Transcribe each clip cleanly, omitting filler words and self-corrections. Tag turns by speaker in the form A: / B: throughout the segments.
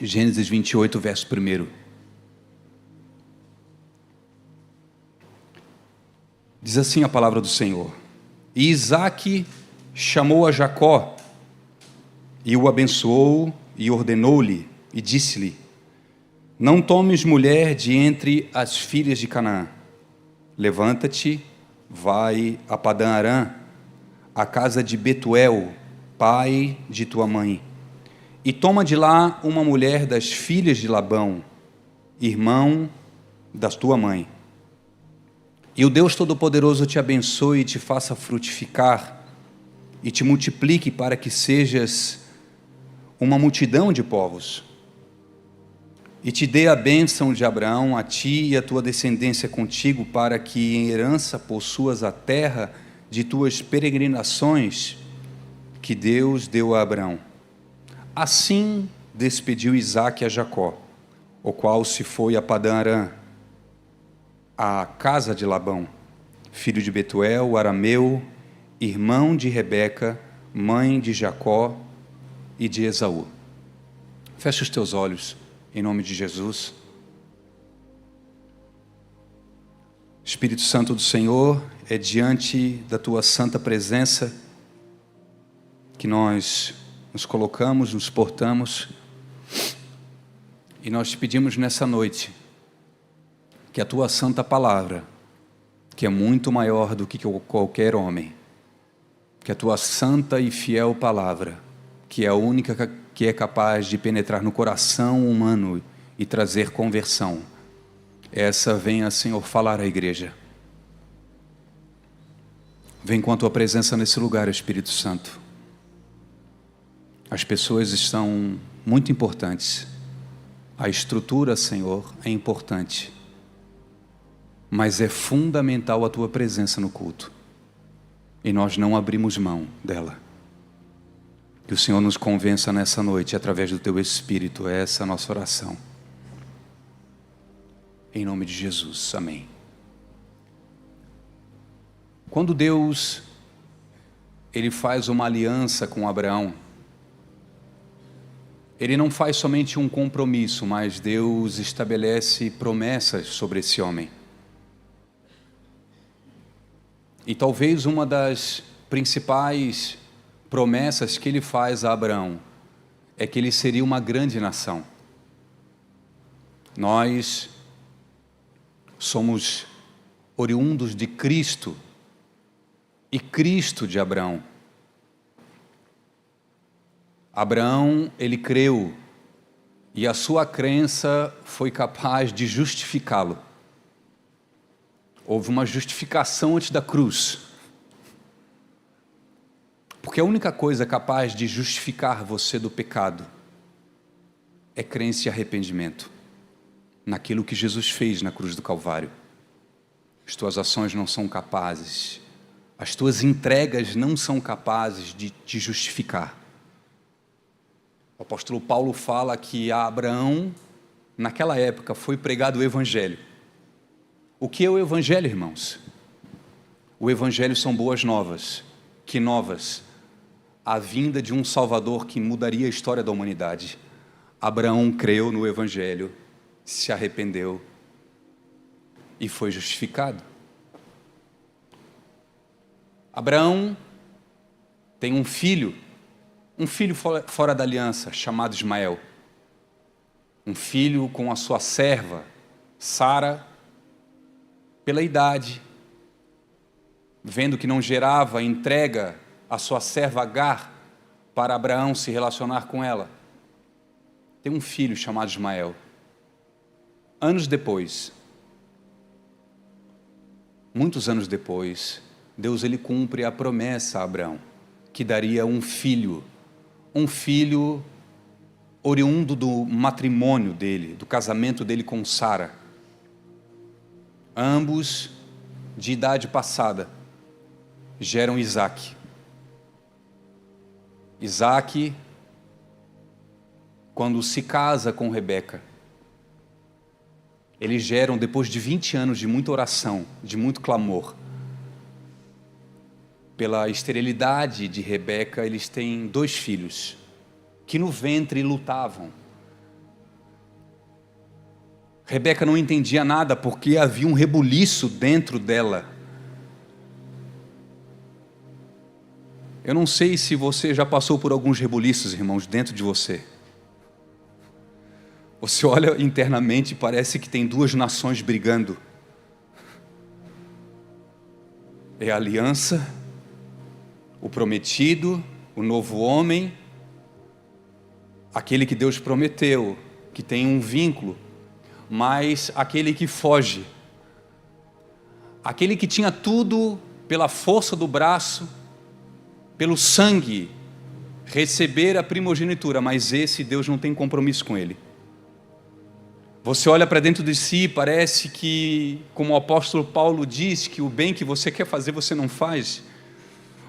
A: Gênesis 28, verso 1. Diz assim a palavra do Senhor: E Isaque chamou a Jacó, e o abençoou, e ordenou-lhe, e disse-lhe: Não tomes mulher de entre as filhas de Canaã. Levanta-te, vai a Padã-Arã, à casa de Betuel, pai de tua mãe, e toma de lá uma mulher das filhas de Labão, irmão da tua mãe. E o Deus Todo-Poderoso te abençoe e te faça frutificar, e te multiplique para que sejas uma multidão de povos. E te dê a bênção de Abraão, a ti e a tua descendência contigo, para que em herança possuas a terra de tuas peregrinações, que Deus deu a Abraão. Assim despediu Isaque a Jacó, o qual se foi a Padã-Arã, à casa de Labão, filho de Betuel, o arameu, irmão de Rebeca, mãe de Jacó e de Esaú. Feche os teus olhos, em nome de Jesus. Espírito Santo do Senhor, é diante da tua santa presença que nós nos colocamos, nos portamos, e nós te pedimos nessa noite que a tua santa palavra, que é muito maior do que qualquer homem, que a tua santa e fiel palavra, que é a única que é capaz de penetrar no coração humano e trazer conversão, essa venha, Senhor, falar à igreja. Vem com a tua presença nesse lugar, Espírito Santo. As pessoas estão muito importantes, a estrutura, Senhor, é importante, mas é fundamental a tua presença no culto, e nós não abrimos mão dela. Que o Senhor nos convença nessa noite, através do teu Espírito, essa é a nossa oração. Em nome de Jesus, amém. Quando Deus, Ele faz uma aliança com Abraão, Ele não faz somente um compromisso, mas Deus estabelece promessas sobre esse homem. E talvez uma das principais promessas que Ele faz a Abraão é que ele seria uma grande nação. Nós somos oriundos de Cristo e Cristo de Abraão. Abraão, ele creu, e a sua crença foi capaz de justificá-lo. Houve uma justificação antes da cruz. Porque a única coisa capaz de justificar você do pecado é crença e arrependimento naquilo que Jesus fez na cruz do Calvário. As tuas ações não são capazes, as tuas entregas não são capazes de te justificar. O apóstolo Paulo fala que a Abraão, naquela época, foi pregado o Evangelho. O que é o Evangelho, irmãos? O Evangelho são boas novas. Que novas? A vinda de um Salvador que mudaria a história da humanidade. Abraão creu no Evangelho, se arrependeu e foi justificado. Abraão tem um filho fora da aliança, chamado Ismael. Um filho com a sua serva, Sara, pela idade, vendo que não gerava, entrega a sua serva Agar para Abraão se relacionar com ela. Tem um filho chamado Ismael. Anos depois, muitos anos depois, Deus ele cumpre a promessa a Abraão, que daria um filho oriundo do matrimônio dele, do casamento dele com Sara. Ambos de idade passada geram Isaque. Isaque, quando se casa com Rebeca, eles geram, depois de 20 anos de muita oração, de muito clamor, pela esterilidade de Rebeca, eles têm 2 filhos, que no ventre lutavam Rebeca não entendia nada porque havia um rebuliço dentro dela. Eu não sei se você já passou por alguns rebuliços, irmãos, dentro de você. Você olha internamente e parece que tem duas nações brigando. É a aliança, o prometido, o novo homem, aquele que Deus prometeu, que tem um vínculo, mas aquele que foge, aquele que tinha tudo pela força do braço, pelo sangue, receber a primogenitura, mas esse Deus não tem compromisso com ele. Você olha para dentro de si e parece que, como o apóstolo Paulo diz, que o bem que você quer fazer você não faz,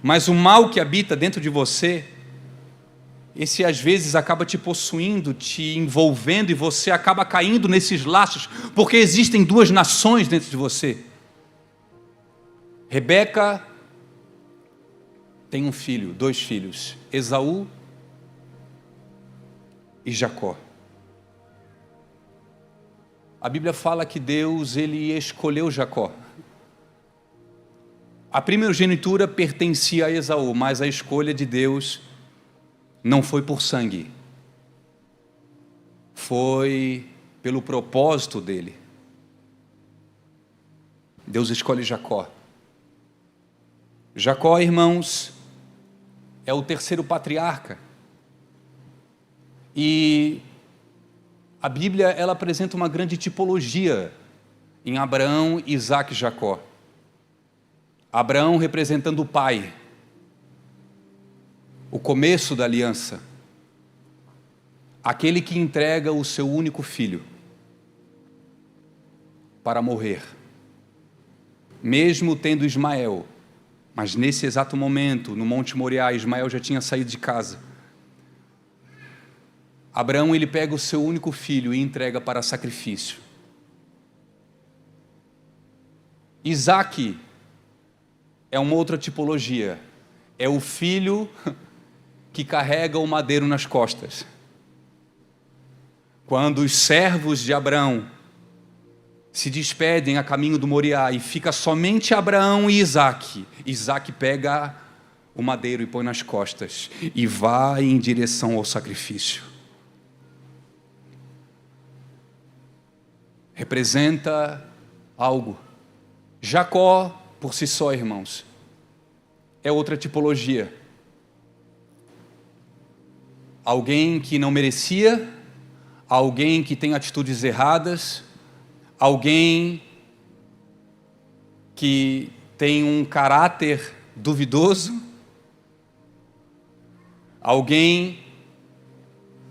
A: mas o mal que habita dentro de você, esse às vezes acaba te possuindo, te envolvendo, e você acaba caindo nesses laços, porque existem duas nações dentro de você. Rebeca tem um filho, dois filhos, Esaú e Jacó. A Bíblia fala que Deus, ele escolheu Jacó. A primogenitura pertencia a Esaú, mas a escolha de Deus não foi por sangue. Foi pelo propósito dele. Deus escolhe Jacó. Jacó, irmãos, é o terceiro patriarca. E a Bíblia, ela apresenta uma grande tipologia em Abraão, Isaque e Jacó. Abraão representando o pai, o começo da aliança, aquele que entrega o seu único filho para morrer, mesmo tendo Ismael, mas nesse exato momento, no Monte Moriá, Ismael já tinha saído de casa. Abraão, ele pega o seu único filho e entrega para sacrifício. Isaque é uma outra tipologia, é o filho que carrega o madeiro nas costas. Quando os servos de Abraão se despedem a caminho do Moriá e fica somente Abraão e Isaque, Isaque pega o madeiro e põe nas costas e vai em direção ao sacrifício. Representa algo. Jacó, por si só, irmãos, é outra tipologia. Alguém que não merecia, alguém que tem atitudes erradas, alguém que tem um caráter duvidoso, alguém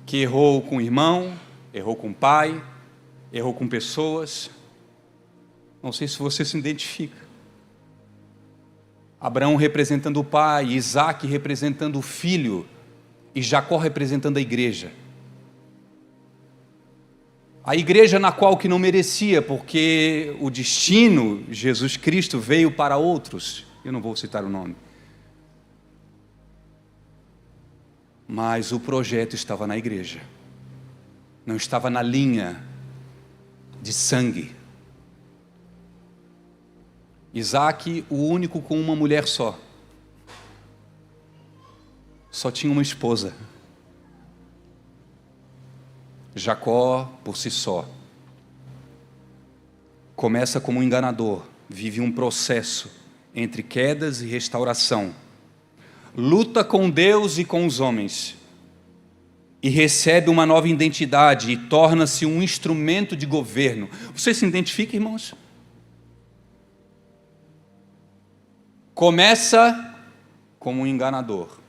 A: que errou com o irmão, errou com o pai, errou com pessoas. Não sei se você se identifica. Abraão representando o pai, Isaque representando o filho e Jacó representando a igreja. A igreja na qual que não merecia, porque o destino, Jesus Cristo, veio para outros. Eu não vou citar o nome. Mas o projeto estava na igreja. Não estava na linha de sangue. Isaque, o único com uma mulher só. Só tinha uma esposa. Jacó, por si só, começa como um enganador, vive um processo entre quedas e restauração, luta com Deus e com os homens, e recebe uma nova identidade e torna-se um instrumento de governo. Você se identifica, irmãos? Começa como um enganador.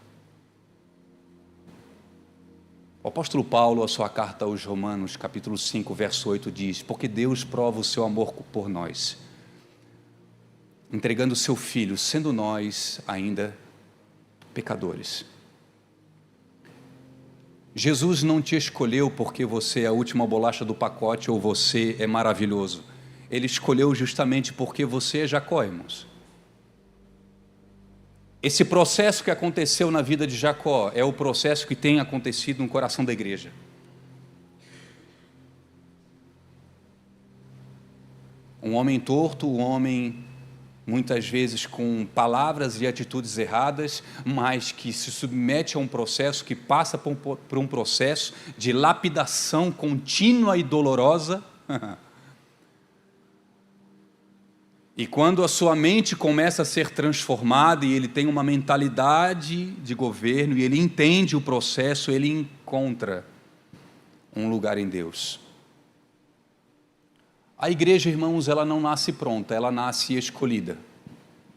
A: O apóstolo Paulo, a sua carta aos Romanos, capítulo 5, verso 8, diz: porque Deus prova o seu amor por nós, entregando o seu Filho, sendo nós ainda pecadores. Jesus não te escolheu porque você é a última bolacha do pacote ou você é maravilhoso. Ele escolheu justamente porque você é Jacó, irmãos. Esse processo que aconteceu na vida de Jacó é o processo que tem acontecido no coração da igreja. Um homem torto, um homem muitas vezes com palavras e atitudes erradas, mas que se submete a um processo, que passa por um processo de lapidação contínua e dolorosa. E quando a sua mente começa a ser transformada e ele tem uma mentalidade de governo e ele entende o processo, ele encontra um lugar em Deus. A igreja, irmãos, ela não nasce pronta, ela nasce escolhida.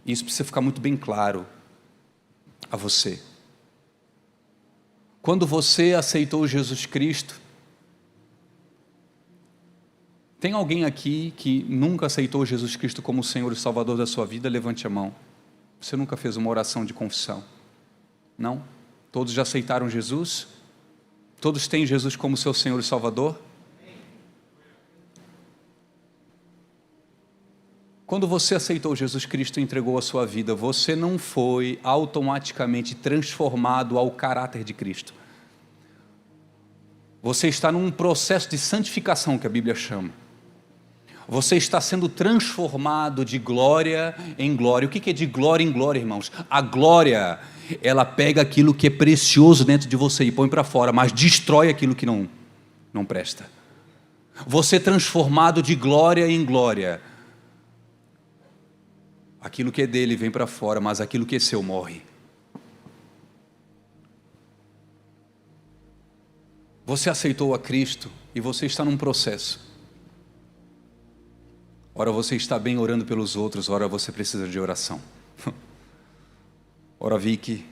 A: Isso precisa ficar muito bem claro a você. Quando você aceitou Jesus Cristo, tem alguém aqui que nunca aceitou Jesus Cristo como o Senhor e Salvador da sua vida? Levante a mão. Você nunca fez uma oração de confissão? Não? Todos já aceitaram Jesus? Todos têm Jesus como seu Senhor e Salvador? Quando você aceitou Jesus Cristo e entregou a sua vida, você não foi automaticamente transformado ao caráter de Cristo. Você está num processo de santificação que a Bíblia chama. Você está sendo transformado de glória em glória. O que é de glória em glória, irmãos? A glória, ela pega aquilo que é precioso dentro de você e põe para fora, mas destrói aquilo que não presta. Você é transformado de glória em glória. Aquilo que é dele vem para fora, mas aquilo que é seu morre. Você aceitou a Cristo e você está num processo. Ora você está bem orando pelos outros, ora você precisa de oração. Ora Vicky,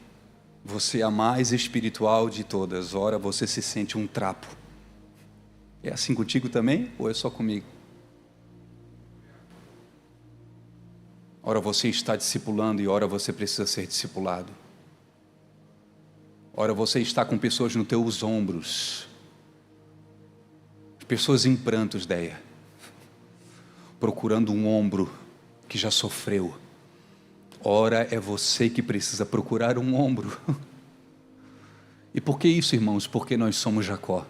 A: você é a mais espiritual de todas, ora você se sente um trapo. É assim contigo também ou é só comigo? Ora você está discipulando e ora você precisa ser discipulado. Ora você está com pessoas nos teus ombros, pessoas em prantos, Deia, procurando um ombro que já sofreu. Ora é você que precisa procurar um ombro. E por que isso, irmãos? Porque nós somos Jacó.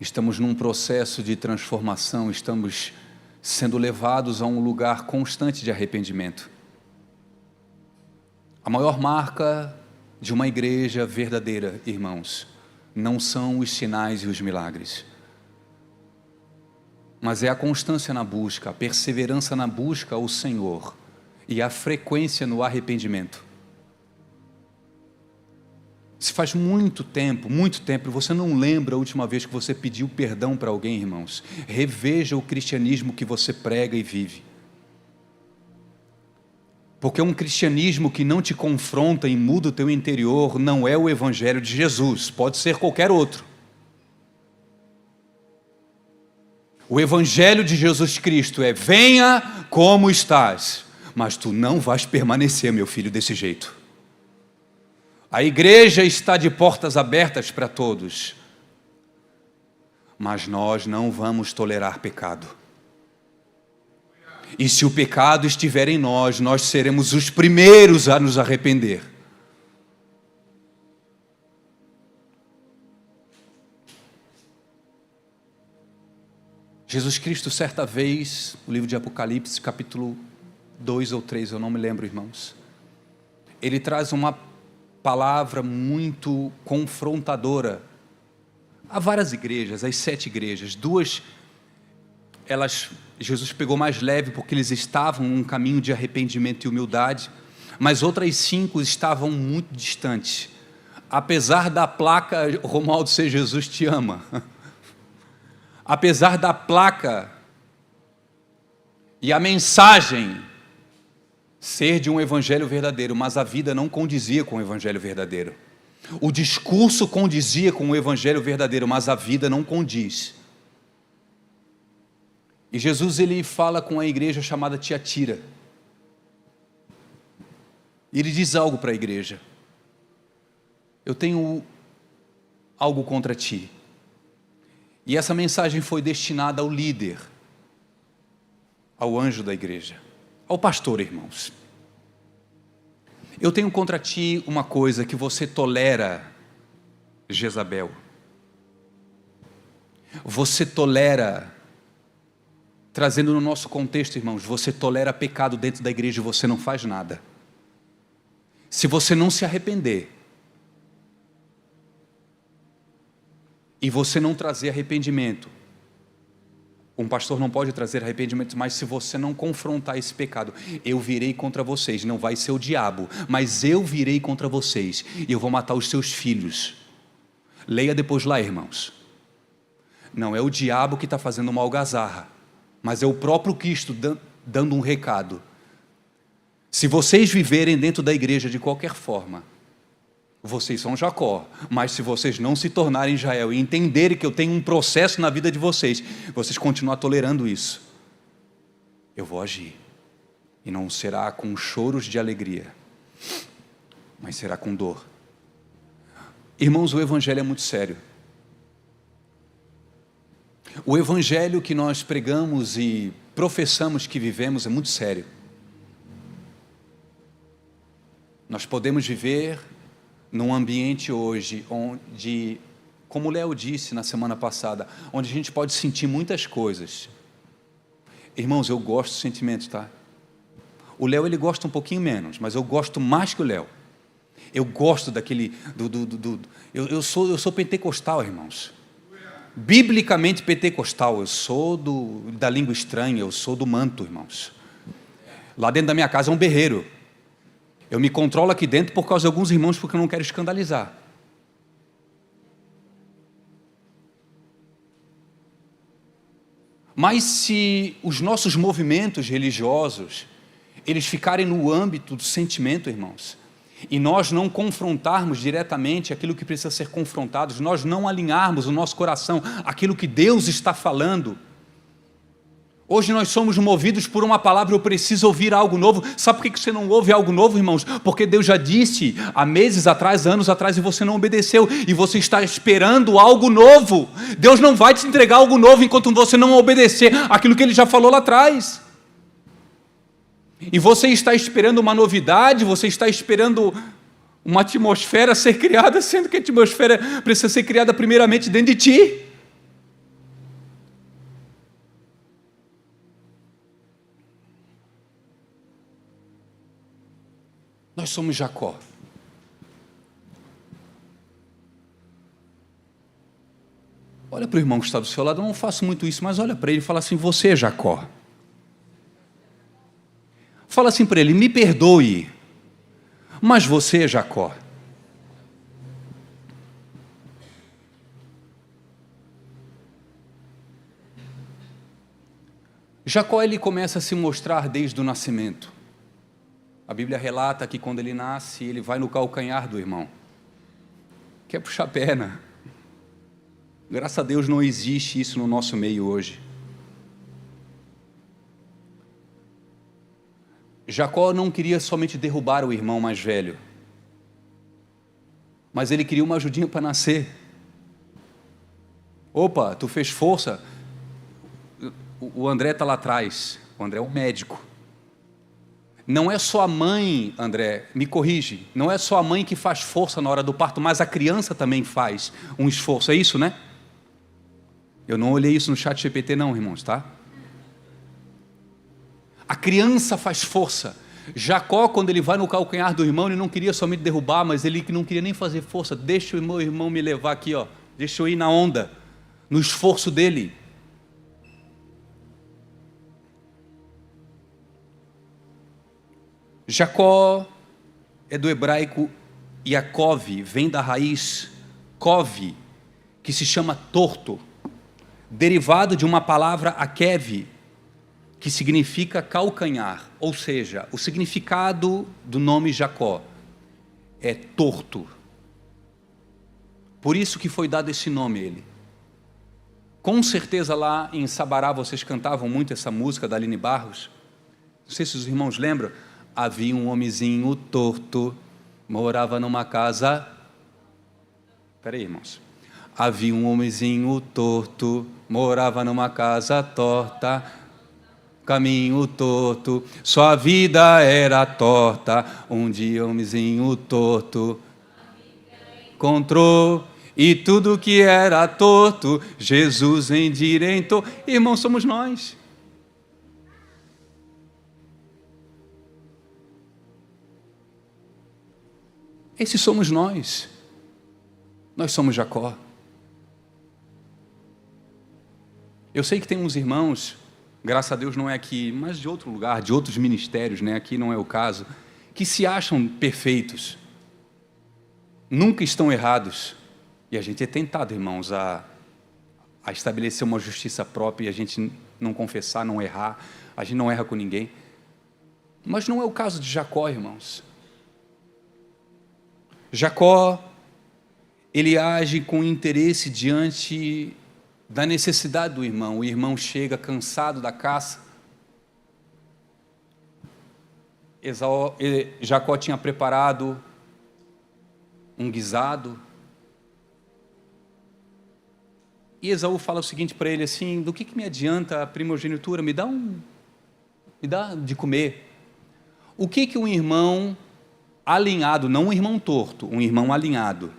A: Estamos num processo de transformação, estamos sendo levados a um lugar constante de arrependimento. A maior marca de uma igreja verdadeira, irmãos, não são os sinais e os milagres, mas é a constância na busca, a perseverança na busca ao Senhor e a frequência no arrependimento. Se faz muito tempo, você não lembra a última vez que você pediu perdão para alguém, irmãos? Reveja o cristianismo que você prega e vive. Porque um cristianismo que não te confronta e muda o teu interior não é o evangelho de Jesus, pode ser qualquer outro. O evangelho de Jesus Cristo é: venha como estás, mas tu não vais permanecer, meu filho, desse jeito. A igreja está de portas abertas para todos, mas nós não vamos tolerar pecado. E se o pecado estiver em nós, nós seremos os primeiros a nos arrepender. Jesus Cristo, certa vez, no livro de Apocalipse, capítulo 2 ou 3, eu não me lembro, irmãos, ele traz uma palavra muito confrontadora a várias igrejas, as 7 igrejas. 2, Jesus pegou mais leve porque eles estavam num caminho de arrependimento e humildade, mas outras 5 estavam muito distantes. Apesar da placa, Romualdo, ser Jesus te ama, apesar da placa e a mensagem ser de um evangelho verdadeiro, mas a vida não condizia com o evangelho verdadeiro. O discurso condizia com o evangelho verdadeiro, mas a vida não condiz. E Jesus, ele fala com a igreja chamada Tiatira. Ele diz algo para a igreja: eu tenho algo contra ti. E essa mensagem foi destinada ao líder, ao anjo da igreja, ao pastor, irmãos. Eu tenho contra ti uma coisa, que você tolera Jezabel. Você tolera trazendo no nosso contexto, irmãos, você tolera pecado dentro da igreja e você não faz nada. Se você não se arrepender, e você não trazer arrependimento, um pastor não pode trazer arrependimento, mas se você não confrontar esse pecado, eu virei contra vocês, não vai ser o diabo, mas eu virei contra vocês, e eu vou matar os seus filhos. Leia depois lá, irmãos. Não é o diabo que está fazendo uma algazarra, mas é o próprio Cristo dando um recado. Se vocês viverem dentro da igreja de qualquer forma, vocês são Jacó, mas se vocês não se tornarem Israel e entenderem que eu tenho um processo na vida de vocês continuam tolerando isso, eu vou agir, e não será com choros de alegria, mas será com dor. Irmãos, o evangelho é muito sério. O evangelho que nós pregamos e professamos que vivemos é muito sério. Nós podemos viver num ambiente hoje onde, como o Léo disse na semana passada, onde a gente pode sentir muitas coisas. Irmãos, eu gosto dos sentimentos, tá? O Léo, ele gosta um pouquinho menos, mas eu gosto mais que o Léo. Eu gosto daquele... Eu sou pentecostal, irmãos. Biblicamente pentecostal. Eu sou da língua estranha, eu sou do manto, irmãos. Lá dentro da minha casa é um berreiro. Eu me controlo aqui dentro por causa de alguns irmãos, porque eu não quero escandalizar. Mas se os nossos movimentos religiosos, eles ficarem no âmbito do sentimento, irmãos, e nós não confrontarmos diretamente aquilo que precisa ser confrontado, nós não alinharmos o nosso coração àquilo que Deus está falando. Hoje nós somos movidos por uma palavra, eu preciso ouvir algo novo. Sabe por que você não ouve algo novo, irmãos? Porque Deus já disse há meses atrás, anos atrás, e você não obedeceu, e você está esperando algo novo. Deus não vai te entregar algo novo enquanto você não obedecer aquilo que Ele já falou lá atrás. E você está esperando uma novidade, você está esperando uma atmosfera ser criada, sendo que a atmosfera precisa ser criada primeiramente dentro de ti. Nós somos Jacó. Olha para o irmão que está do seu lado, eu não faço muito isso, mas olha para ele e fala assim, você é Jacó. Fala assim para ele, me perdoe, mas você é Jacó. Jacó, ele começa a se mostrar desde o nascimento. A Bíblia relata que quando ele nasce, ele vai no calcanhar do irmão. Quer puxar a perna. Graças a Deus não existe isso no nosso meio hoje. Jacó não queria somente derrubar o irmão mais velho, mas ele queria uma ajudinha para nascer. Opa, tu fez força. O André está lá atrás. O André é um médico. Não é só a mãe, André, me corrige, não é só a mãe que faz força na hora do parto, mas a criança também faz um esforço, é isso, né? Eu não olhei isso no chat GPT não, irmãos, tá? A criança faz força. Jacó, quando ele vai no calcanhar do irmão, ele não queria somente derrubar, mas ele não queria nem fazer força. Deixa o meu irmão me levar aqui, ó. Deixa eu ir na onda, no esforço dele. Jacó é do hebraico Yaakov, vem da raiz Kov, que se chama torto, derivado de uma palavra Akev, que significa calcanhar, ou seja, o significado do nome Jacó é torto. Por isso que foi dado esse nome a ele. Com certeza lá em Sabará vocês cantavam muito essa música da Aline Barros. Não sei se os irmãos lembram. Havia um homenzinho torto, morava numa casa... Espera aí, irmãos. Havia um homenzinho torto, morava numa casa torta, caminho torto, sua vida era torta. Um dia um homenzinho torto encontrou, e tudo que era torto, Jesus endireitou. Irmãos, somos nós. Esses somos nós. Nós somos Jacó. Eu sei que tem uns irmãos, graças a Deus não é aqui, mas de outro lugar, de outros ministérios, né? Aqui não é o caso, que se acham perfeitos, nunca estão errados. E a gente é tentado, irmãos, a estabelecer uma justiça própria e a gente não confessar, não errar. A gente não erra com ninguém. Mas não é o caso de Jacó, irmãos. Jacó, ele age com interesse diante da necessidade do irmão. O irmão chega cansado da caça. Jacó tinha preparado um guisado. E Esaú fala o seguinte para ele assim: do que me adianta a primogenitura? Me dá de comer. O que um irmão alinhado, não um irmão torto, um irmão alinhado,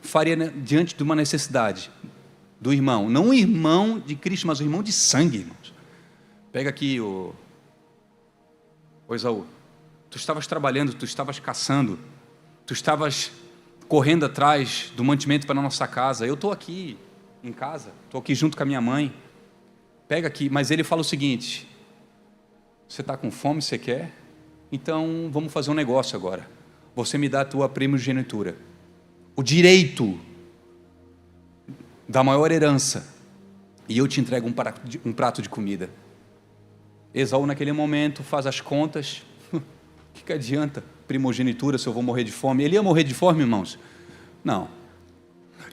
A: faria diante de uma necessidade do irmão? Não um irmão de Cristo, mas um irmão de sangue, irmãos. Pega aqui o Esaú. Tu estavas trabalhando, tu estavas caçando, tu estavas correndo atrás do mantimento para a nossa casa. Eu estou aqui em casa, estou aqui junto com a minha mãe. Pega aqui. Mas ele fala o seguinte: você está com fome, você quer? Então vamos fazer um negócio agora. Você me dá a tua primogenitura, o direito da maior herança, e eu te entrego um prato de comida. Esaú naquele momento faz as contas. O que adianta primogenitura se eu vou morrer de fome? Ele ia morrer de fome, irmãos? Não.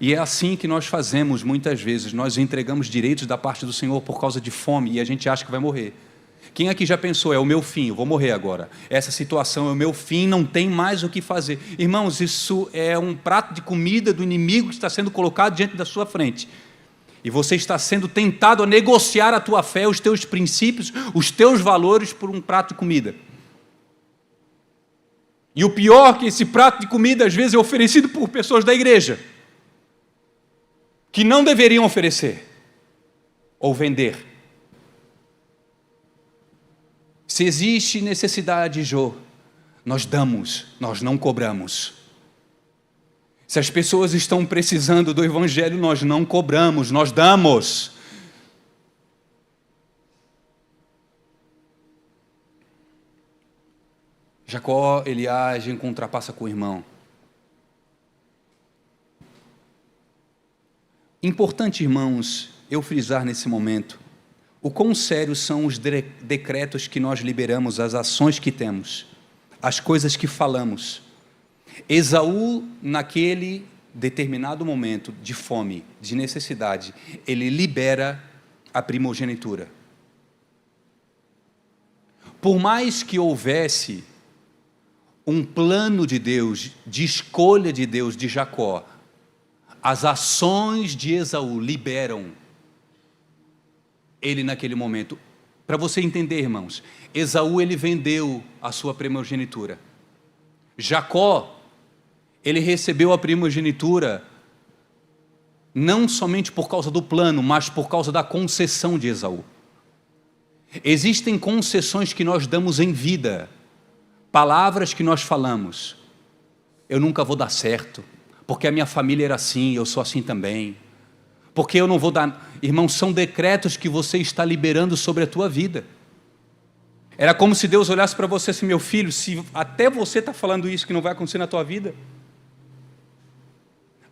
A: E é assim que nós fazemos muitas vezes. Nós entregamos direitos da parte do Senhor por causa de fome e a gente acha que vai morrer. Quem aqui já pensou: é o meu fim, eu vou morrer agora, essa situação é o meu fim, não tem mais o que fazer? Irmãos, isso é um prato de comida do inimigo que está sendo colocado diante da sua frente, e você está sendo tentado a negociar a tua fé, os teus princípios, os teus valores por um prato de comida. E o pior é que esse prato de comida às vezes é oferecido por pessoas da igreja que não deveriam oferecer ou vender. Se existe necessidade, Jô, nós damos, nós não cobramos. Se as pessoas estão precisando do evangelho, nós não cobramos, nós damos. Jacó, ele age em contrapassa com o irmão. Importante, irmãos, eu frisar nesse momento o quão sérios são os decretos que nós liberamos, as ações que temos, as coisas que falamos. Esaú, naquele determinado momento de fome, de necessidade, ele libera a primogenitura. Por mais que houvesse um plano de Deus, de escolha de Deus de Jacó, as ações de Esaú liberam ele naquele momento. Para você entender, irmãos, Esaú, ele vendeu a sua primogenitura. Jacó, ele recebeu a primogenitura não somente por causa do plano, mas por causa da concessão de Esaú. Existem concessões que nós damos em vida, palavras que nós falamos: eu nunca vou dar certo, porque a minha família era assim, eu sou assim também, porque eu não vou dar. Irmão, são decretos que você está liberando sobre a tua vida. Era como se Deus olhasse para você assim: meu filho, se até você está falando isso que não vai acontecer na tua vida.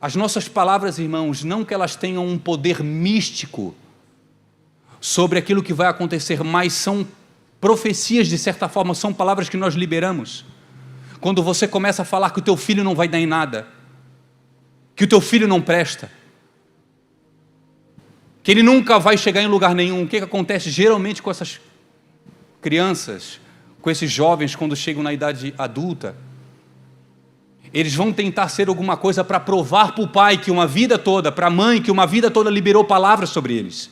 A: As nossas palavras, irmãos, não que elas tenham um poder místico sobre aquilo que vai acontecer, mas são profecias, de certa forma, são palavras que nós liberamos. Quando você começa a falar que o teu filho não vai dar em nada, que o teu filho não presta, que ele nunca vai chegar em lugar nenhum. O que acontece geralmente com essas crianças, com esses jovens quando chegam na idade adulta? Eles vão tentar ser alguma coisa para provar para o pai que uma vida toda, para a mãe que uma vida toda liberou palavras sobre eles.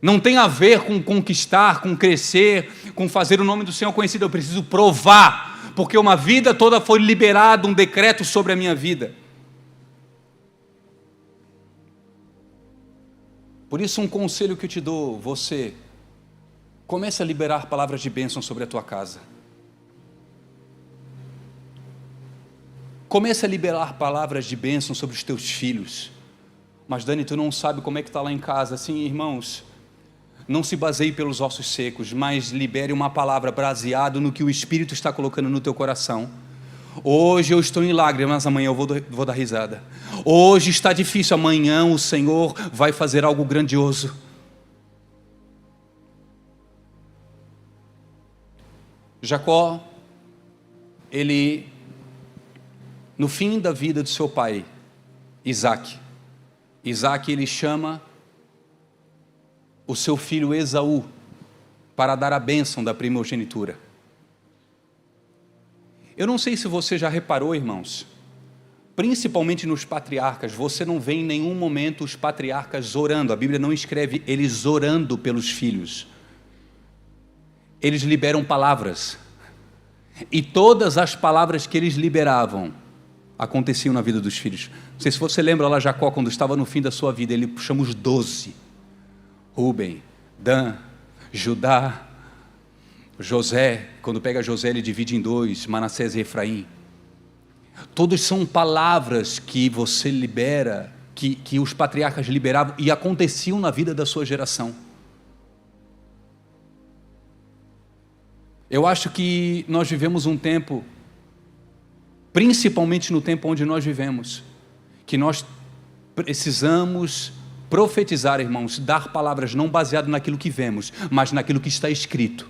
A: Não tem a ver com conquistar, com crescer, com fazer o nome do Senhor conhecido. Eu preciso provar, porque uma vida toda foi liberado um decreto sobre a minha vida. Por isso, um conselho que eu te dou: você comece a liberar palavras de bênção sobre a tua casa. Comece a liberar palavras de bênção sobre os teus filhos. Mas Dani, tu não sabe como é que está lá em casa. Assim, irmãos, não se baseie pelos ossos secos, mas libere uma palavra baseada no que o Espírito está colocando no teu coração. Hoje eu estou em lágrimas, amanhã eu vou dar risada. Hoje está difícil, amanhã o Senhor vai fazer algo grandioso. Jacó, ele, no fim da vida do seu pai, Isaac, ele chama o seu filho Esaú para dar a bênção da primogenitura. Eu não sei se você já reparou, irmãos, principalmente nos patriarcas, você não vê em nenhum momento os patriarcas orando. A Bíblia não escreve eles orando pelos filhos. Eles liberam palavras. E todas as palavras que eles liberavam aconteciam na vida dos filhos. Não sei se você lembra lá, Jacó, quando estava no fim da sua vida, ele chama os 12. Rubem, Dan, Judá, José. Quando pega José, ele divide em 2, Manassés e Efraim. Todos são palavras que você libera, que os patriarcas liberavam e aconteciam na vida da sua geração. Eu acho que nós vivemos um tempo, principalmente no tempo onde nós vivemos, que nós precisamos profetizar, irmãos, dar palavras não baseadas naquilo que vemos, mas naquilo que está escrito.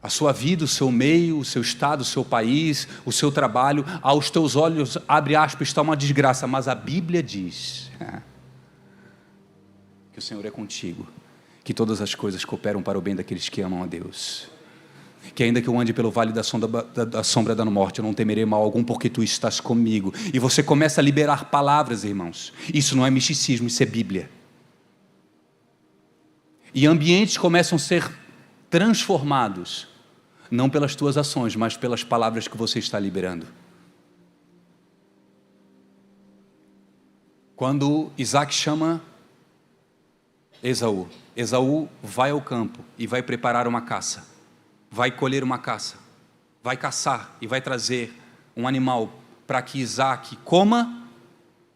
A: A sua vida, o seu meio, o seu estado, o seu país, o seu trabalho, aos teus olhos, abre aspas, está uma desgraça, mas a Bíblia diz que o Senhor é contigo, que todas as coisas cooperam para o bem daqueles que amam a Deus, que ainda que eu ande pelo vale da sombra da morte, eu não temerei mal algum, porque tu estás comigo. E você começa a liberar palavras, irmãos. Isso não é misticismo, isso é Bíblia. E ambientes começam a ser transformados, não pelas tuas ações, mas pelas palavras que você está liberando. Quando Isaac chama Esaú, Esaú vai ao campo e vai preparar uma caça, vai colher uma caça, vai caçar e vai trazer um animal para que Isaac coma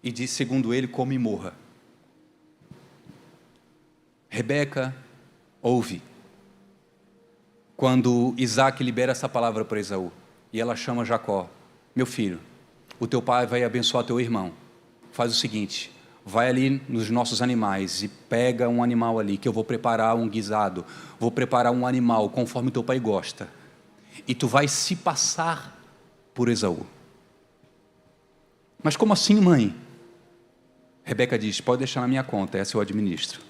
A: e, diz, segundo ele, come e morra. Rebeca ouve quando Isaac libera essa palavra para Esaú, e ela chama Jacó: meu filho, o teu pai vai abençoar teu irmão, faz o seguinte, vai ali nos nossos animais e pega um animal ali, que eu vou preparar um guisado, vou preparar um animal conforme teu pai gosta, e tu vai se passar por Esaú. Mas como assim, mãe? Rebeca diz: pode deixar na minha conta, essa eu administro,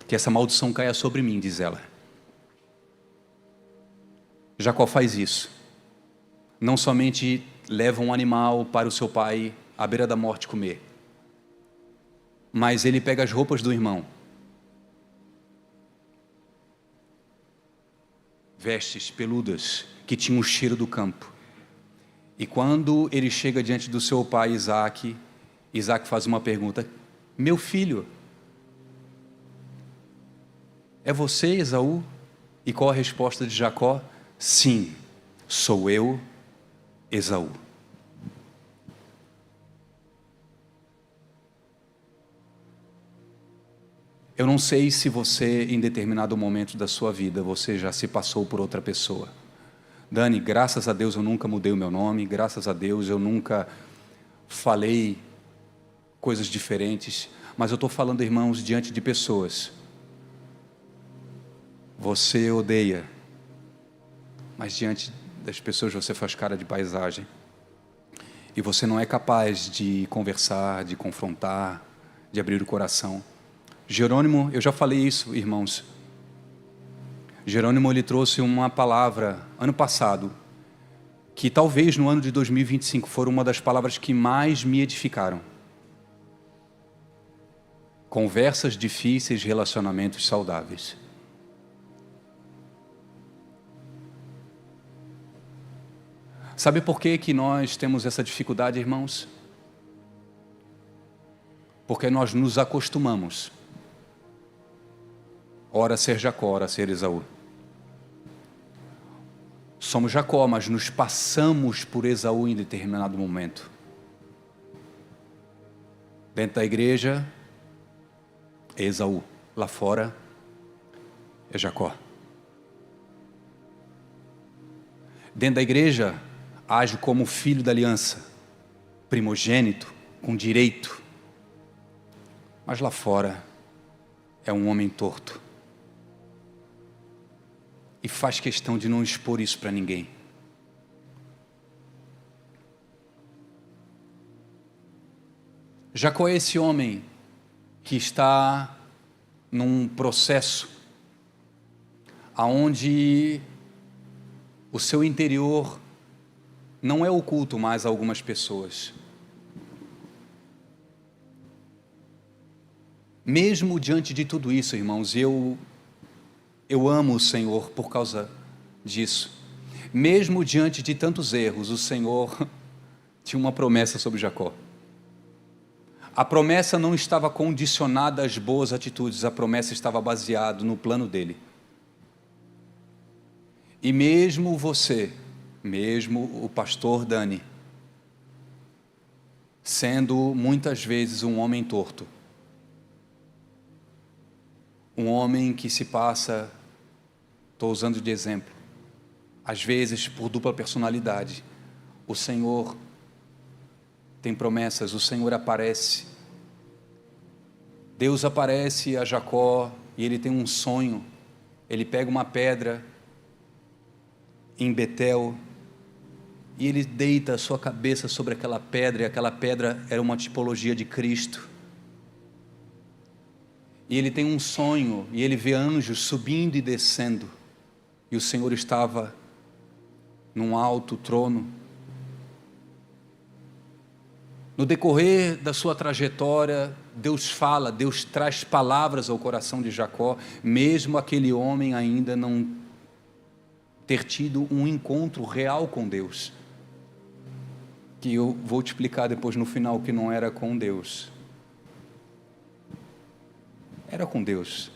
A: que essa maldição caia sobre mim, diz ela. Jacó faz isso, não somente leva um animal para o seu pai à beira da morte comer, mas ele pega as roupas do irmão, vestes peludas que tinham o cheiro do campo, e quando ele chega diante do seu pai Isaac, Isaac faz uma pergunta: meu filho, é você, Esaú? E qual a resposta de Jacó? Sim, sou eu, Esaú. Eu não sei se você, em determinado momento da sua vida, você já se passou por outra pessoa. Dani, graças a Deus eu nunca mudei o meu nome, graças a Deus eu nunca falei coisas diferentes, mas eu estou falando, irmãos, diante de pessoas. Você odeia, mas diante das pessoas você faz cara de paisagem, e você não é capaz de conversar, de confrontar, de abrir o coração. Jerônimo, eu já falei isso, irmãos, Jerônimo, ele trouxe uma palavra ano passado, que talvez no ano de 2025 foram uma das palavras que mais me edificaram. Conversas difíceis, relacionamentos saudáveis. Sabe por que nós temos essa dificuldade, irmãos? Porque nós nos acostumamos, ora ser Jacó, ora ser Esaú. Somos Jacó, mas nos passamos por Esaú em determinado momento. Dentro da igreja é Esaú, lá fora é Jacó. Dentro da igreja age como filho da aliança, primogênito, com direito, mas lá fora é um homem torto e faz questão de não expor isso para ninguém. Jacó é esse homem que está num processo aonde o seu interior não é oculto mais a algumas pessoas. Mesmo diante de tudo isso, irmãos, eu amo o Senhor por causa disso. Mesmo diante de tantos erros, o Senhor tinha uma promessa sobre Jacó. A promessa não estava condicionada às boas atitudes, a promessa estava baseada no plano dele. E mesmo você, mesmo o pastor Dani, sendo muitas vezes um homem torto, um homem que se passa, estou usando de exemplo, às vezes por dupla personalidade, o Senhor tem promessas, o Senhor aparece. Deus aparece a Jacó e ele tem um sonho. Ele pega uma pedra em Betel e ele deita a sua cabeça sobre aquela pedra, e aquela pedra era uma tipologia de Cristo. E ele tem um sonho, e ele vê anjos subindo e descendo, e o Senhor estava num alto trono. No decorrer da sua trajetória, Deus fala, Deus traz palavras ao coração de Jacó, mesmo aquele homem ainda não ter tido um encontro real com Deus, que eu vou te explicar depois no final, que não era com Deus, era com Deus.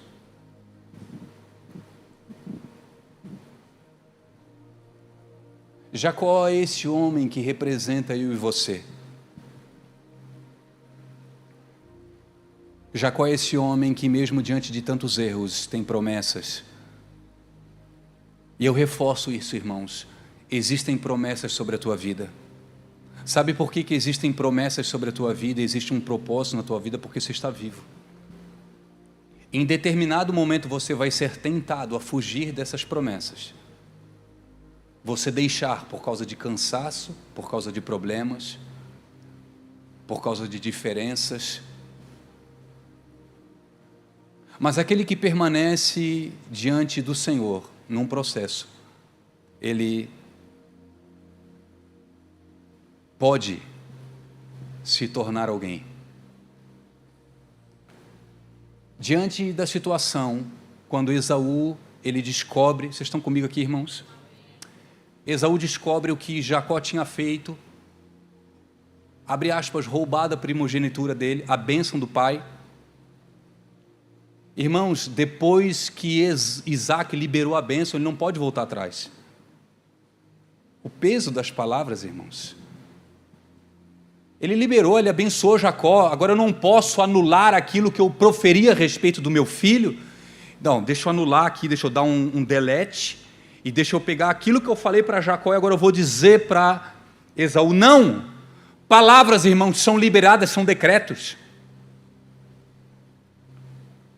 A: Jacó é esse homem que representa eu e você. Jacó é esse homem que mesmo diante de tantos erros tem promessas. E eu reforço isso, irmãos, existem promessas sobre a tua vida. Sabe por que existem promessas sobre a tua vida? Existe um propósito na tua vida, porque você está vivo. Em determinado momento você vai ser tentado a fugir dessas promessas. Você deixar por causa de cansaço, por causa de problemas, por causa de diferenças. Mas aquele que permanece diante do Senhor, num processo, ele pode se tornar alguém. Diante da situação, quando Esaú, ele descobre, vocês estão comigo aqui, irmãos? Esaú descobre o que Jacó tinha feito, abre aspas, roubado a primogenitura dele, a bênção do pai. Irmãos, depois que Isaac liberou a bênção, ele não pode voltar atrás. O peso das palavras, irmãos. Ele liberou, ele abençoou Jacó, agora eu não posso anular aquilo que eu proferi a respeito do meu filho. Não, deixa eu anular aqui, deixa eu dar um delete, e deixa eu pegar aquilo que eu falei para Jacó, e agora eu vou dizer para Esaú. Não! Palavras, irmãos, são liberadas, são decretos.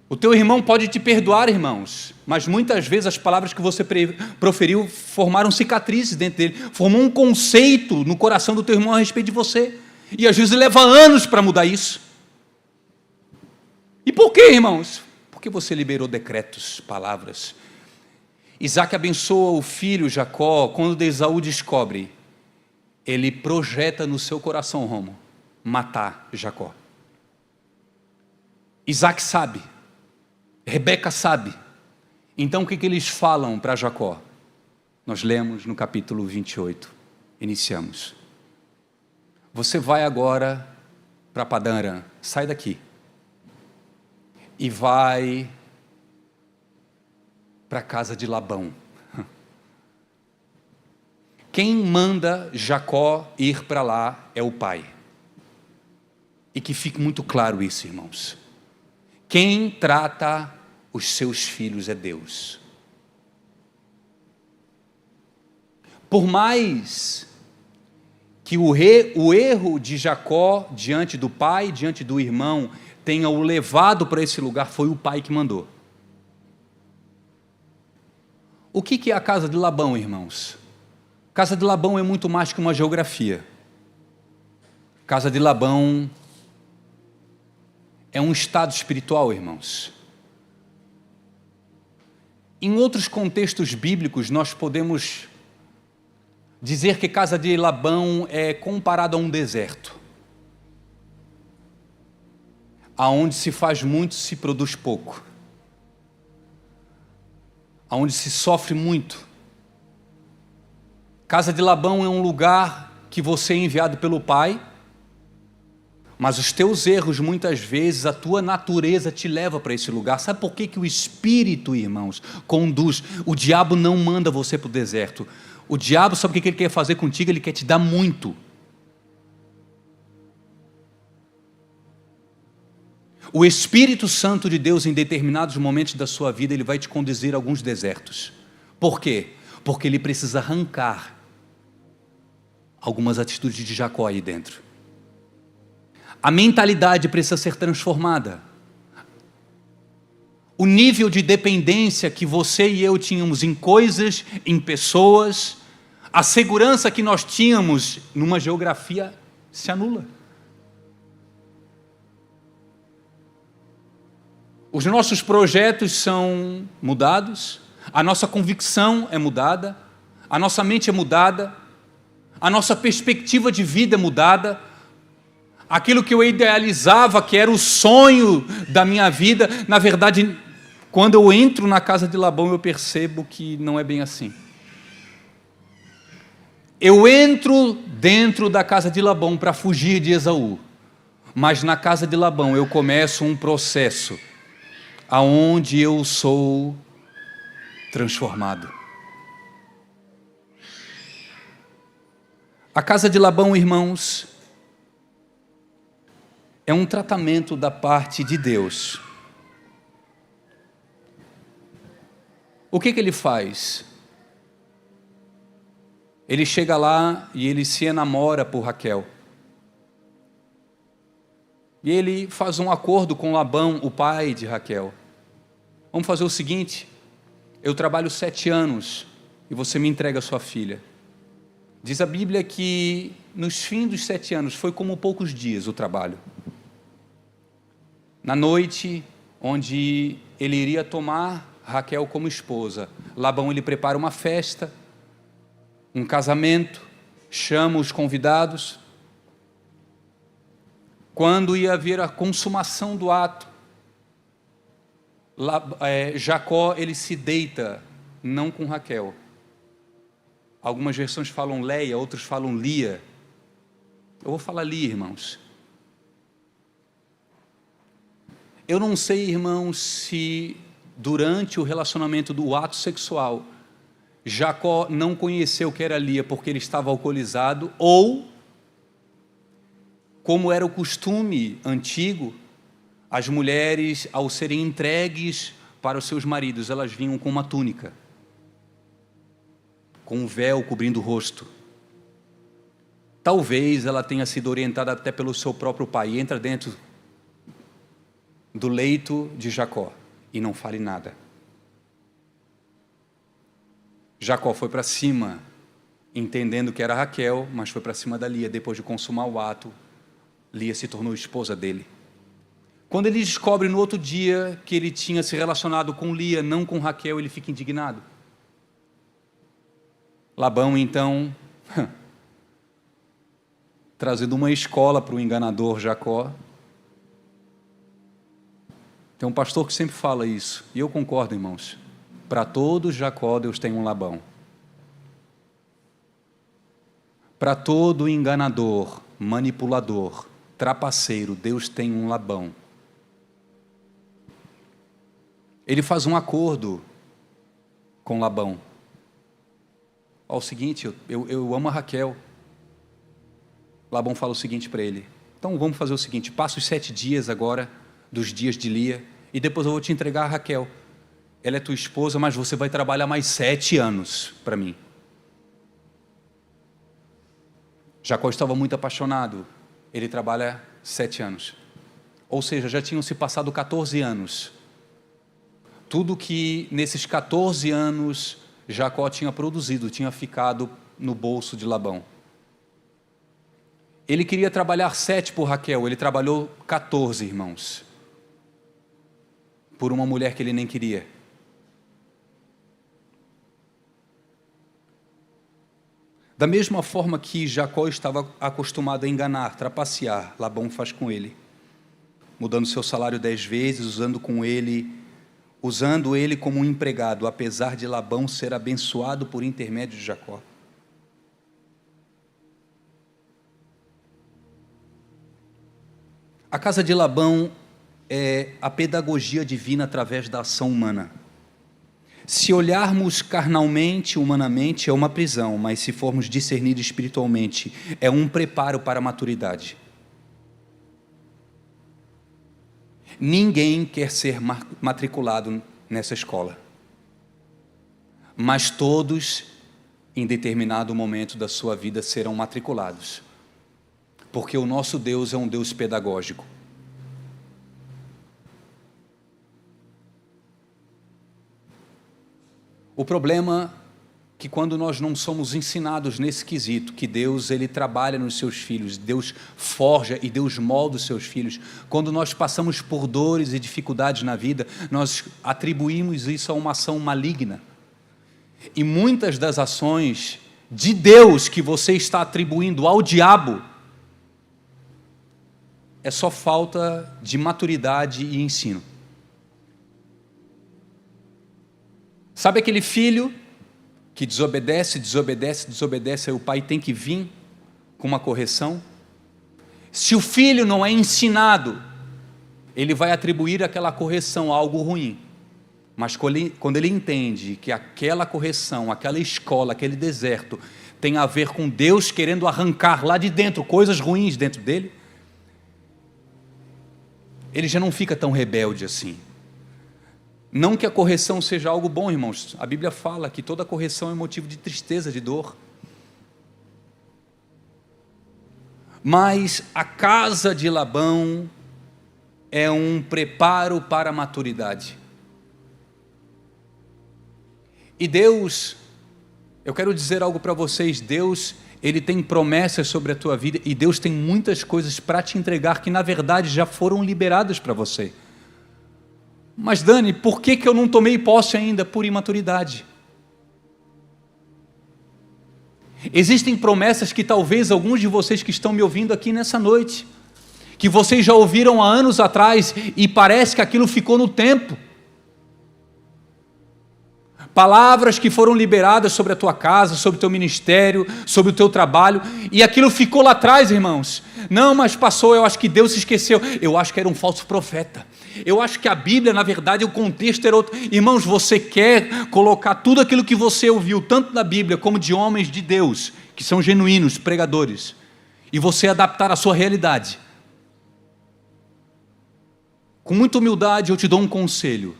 A: O teu irmão pode te perdoar, irmãos, mas muitas vezes as palavras que você proferiu formaram cicatrizes dentro dele, formou um conceito no coração do teu irmão a respeito de você, e às vezes leva anos para mudar isso. E por quê, irmãos? Porque você liberou decretos, palavras. Isaac abençoa o filho Jacó. Quando Esaú descobre, ele projeta no seu coração, Romo, matar Jacó. Isaac sabe, Rebeca sabe. Então o que eles falam para Jacó? Nós lemos no capítulo 28, iniciamos. Você vai agora para Padã Arã, sai daqui, e vai para a casa de Labão. quem manda Jacó ir para lá é o pai. E que fique muito claro isso, irmãos. Quem trata os seus filhos é Deus. Por mais que o erro de Jacó diante do pai, diante do irmão, tenha o levado para esse lugar, foi o pai que mandou. O que é a casa de Labão, irmãos? Casa de Labão é muito mais que uma geografia. Casa de Labão é um estado espiritual, irmãos. Em outros contextos bíblicos, nós podemos dizer que casa de Labão é comparado a um deserto, aonde se faz muito, se produz pouco, aonde se sofre muito. Casa de Labão é um lugar que você é enviado pelo pai, mas os teus erros, muitas vezes, a tua natureza te leva para esse lugar. Sabe por que o Espírito, irmãos, conduz? O diabo não manda você para o deserto. O diabo, sabe o que ele quer fazer contigo? Ele quer te dar muito. O Espírito Santo de Deus, em determinados momentos da sua vida, ele vai te conduzir a alguns desertos. Por quê? Porque ele precisa arrancar algumas atitudes de Jacó aí dentro. A mentalidade precisa ser transformada. O nível de dependência que você e eu tínhamos em coisas, em pessoas, a segurança que nós tínhamos numa geografia se anula. Os nossos projetos são mudados, a nossa convicção é mudada, a nossa mente é mudada, a nossa perspectiva de vida é mudada. Aquilo que eu idealizava, que era o sonho da minha vida, na verdade, quando eu entro na casa de Labão, eu percebo que não é bem assim. Eu entro dentro da casa de Labão para fugir de Esaú, mas na casa de Labão eu começo um processo aonde eu sou transformado. A casa de Labão, irmãos, é um tratamento da parte de Deus. O que ele faz? Ele chega lá e ele se enamora por Raquel. E ele faz um acordo com Labão, o pai de Raquel. Vamos fazer o seguinte, eu trabalho 7 anos e você me entrega a sua filha. Diz a Bíblia que nos fins dos 7 anos foi como poucos dias o trabalho. Na noite, onde ele iria tomar Raquel como esposa, Labão ele prepara uma festa, um casamento, chama os convidados. Quando ia haver a consumação do ato, Jacó ele se deita, não com Raquel. Algumas versões falam Leia, outras falam Lia. Eu vou falar Lia, irmãos. Eu não sei, irmãos, se durante o relacionamento do ato sexual, Jacó não conheceu que era Lia porque ele estava alcoolizado, ou, como era o costume antigo, as mulheres, ao serem entregues para os seus maridos, elas vinham com uma túnica, com um véu cobrindo o rosto. Talvez ela tenha sido orientada até pelo seu próprio pai. Entra dentro do leito de Jacó e não fale nada. Jacó foi para cima, entendendo que era Raquel, mas foi para cima da Lia. Depois de consumar o ato, Lia se tornou esposa dele. Quando ele descobre no outro dia que ele tinha se relacionado com Lia, não com Raquel, ele fica indignado. Labão, então, trazendo uma escola para o enganador Jacó. Tem um pastor que sempre fala isso, e eu concordo, irmãos. Para todo Jacó, Deus tem um Labão. Para todo enganador, manipulador, trapaceiro, Deus tem um Labão. Ele faz um acordo com Labão. Ó, o seguinte, eu amo a Raquel. Labão fala o seguinte para ele: então vamos fazer o seguinte, passa os 7 dias agora, dos dias de Lia, e depois eu vou te entregar a Raquel. Ela é tua esposa, mas você vai trabalhar mais 7 anos para mim. Jacó estava muito apaixonado, ele trabalha 7 anos. Ou seja, já tinham se passado 14 anos. Tudo que nesses 14 anos Jacó tinha produzido, tinha ficado no bolso de Labão. Ele queria trabalhar 7 por Raquel, ele trabalhou 14, irmãos, por uma mulher que ele nem queria. Da mesma forma que Jacó estava acostumado a enganar, trapacear, Labão faz com ele, mudando seu salário 10 vezes, usando ele como um empregado, apesar de Labão ser abençoado por intermédio de Jacó. A casa de Labão é a pedagogia divina através da ação humana. Se olharmos carnalmente, humanamente, é uma prisão, mas se formos discernir espiritualmente, é um preparo para a maturidade. Ninguém quer ser matriculado nessa escola, mas todos, em determinado momento da sua vida, serão matriculados, porque o nosso Deus é um Deus pedagógico. O problema é que quando nós não somos ensinados nesse quesito, que Deus ele trabalha nos seus filhos, Deus forja e Deus molda os seus filhos, quando nós passamos por dores e dificuldades na vida, nós atribuímos isso a uma ação maligna. E muitas das ações de Deus que você está atribuindo ao diabo, é só falta de maturidade e ensino. Sabe aquele filho que desobedece, aí o pai tem que vir com uma correção? Se o filho não é ensinado, ele vai atribuir aquela correção a algo ruim. Mas quando ele entende que aquela correção, aquela escola, aquele deserto, tem a ver com Deus querendo arrancar lá de dentro coisas ruins dentro dele, ele já não fica tão rebelde assim. Não que a correção seja algo bom, irmãos. A Bíblia fala que toda correção é motivo de tristeza, de dor. Mas a casa de Labão é um preparo para a maturidade. E Deus, eu quero dizer algo para vocês, Deus, Ele tem promessas sobre a tua vida, e Deus tem muitas coisas para te entregar, que na verdade já foram liberadas para você. Mas Dani, por que eu não tomei posse ainda? Por imaturidade. Existem promessas que talvez alguns de vocês que estão me ouvindo aqui nessa noite, que vocês já ouviram há anos atrás, e parece que aquilo ficou no tempo. Palavras que foram liberadas sobre a tua casa, sobre o teu ministério, sobre o teu trabalho, e aquilo ficou lá atrás, irmãos. Não, mas passou, eu acho que Deus se esqueceu. Eu acho que era um falso profeta. Eu acho que a Bíblia, na verdade, o contexto era outro. Irmãos, você quer colocar tudo aquilo que você ouviu, tanto da Bíblia como de homens de Deus, que são genuínos, pregadores, e você adaptar a sua realidade. Com muita humildade eu te dou um conselho: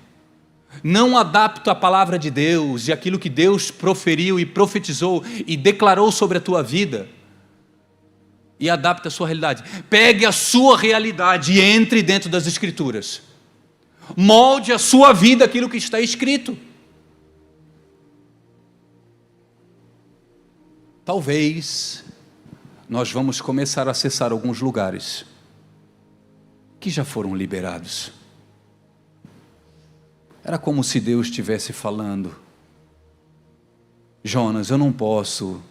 A: não adapta a palavra de Deus e aquilo que Deus proferiu e profetizou e declarou sobre a tua vida, e adapta a sua realidade. Pegue a sua realidade e entre dentro das Escrituras. Molde a sua vida aquilo que está escrito. Talvez nós vamos começar a acessar alguns lugares que já foram liberados. Era como se Deus estivesse falando: Jonas, eu não posso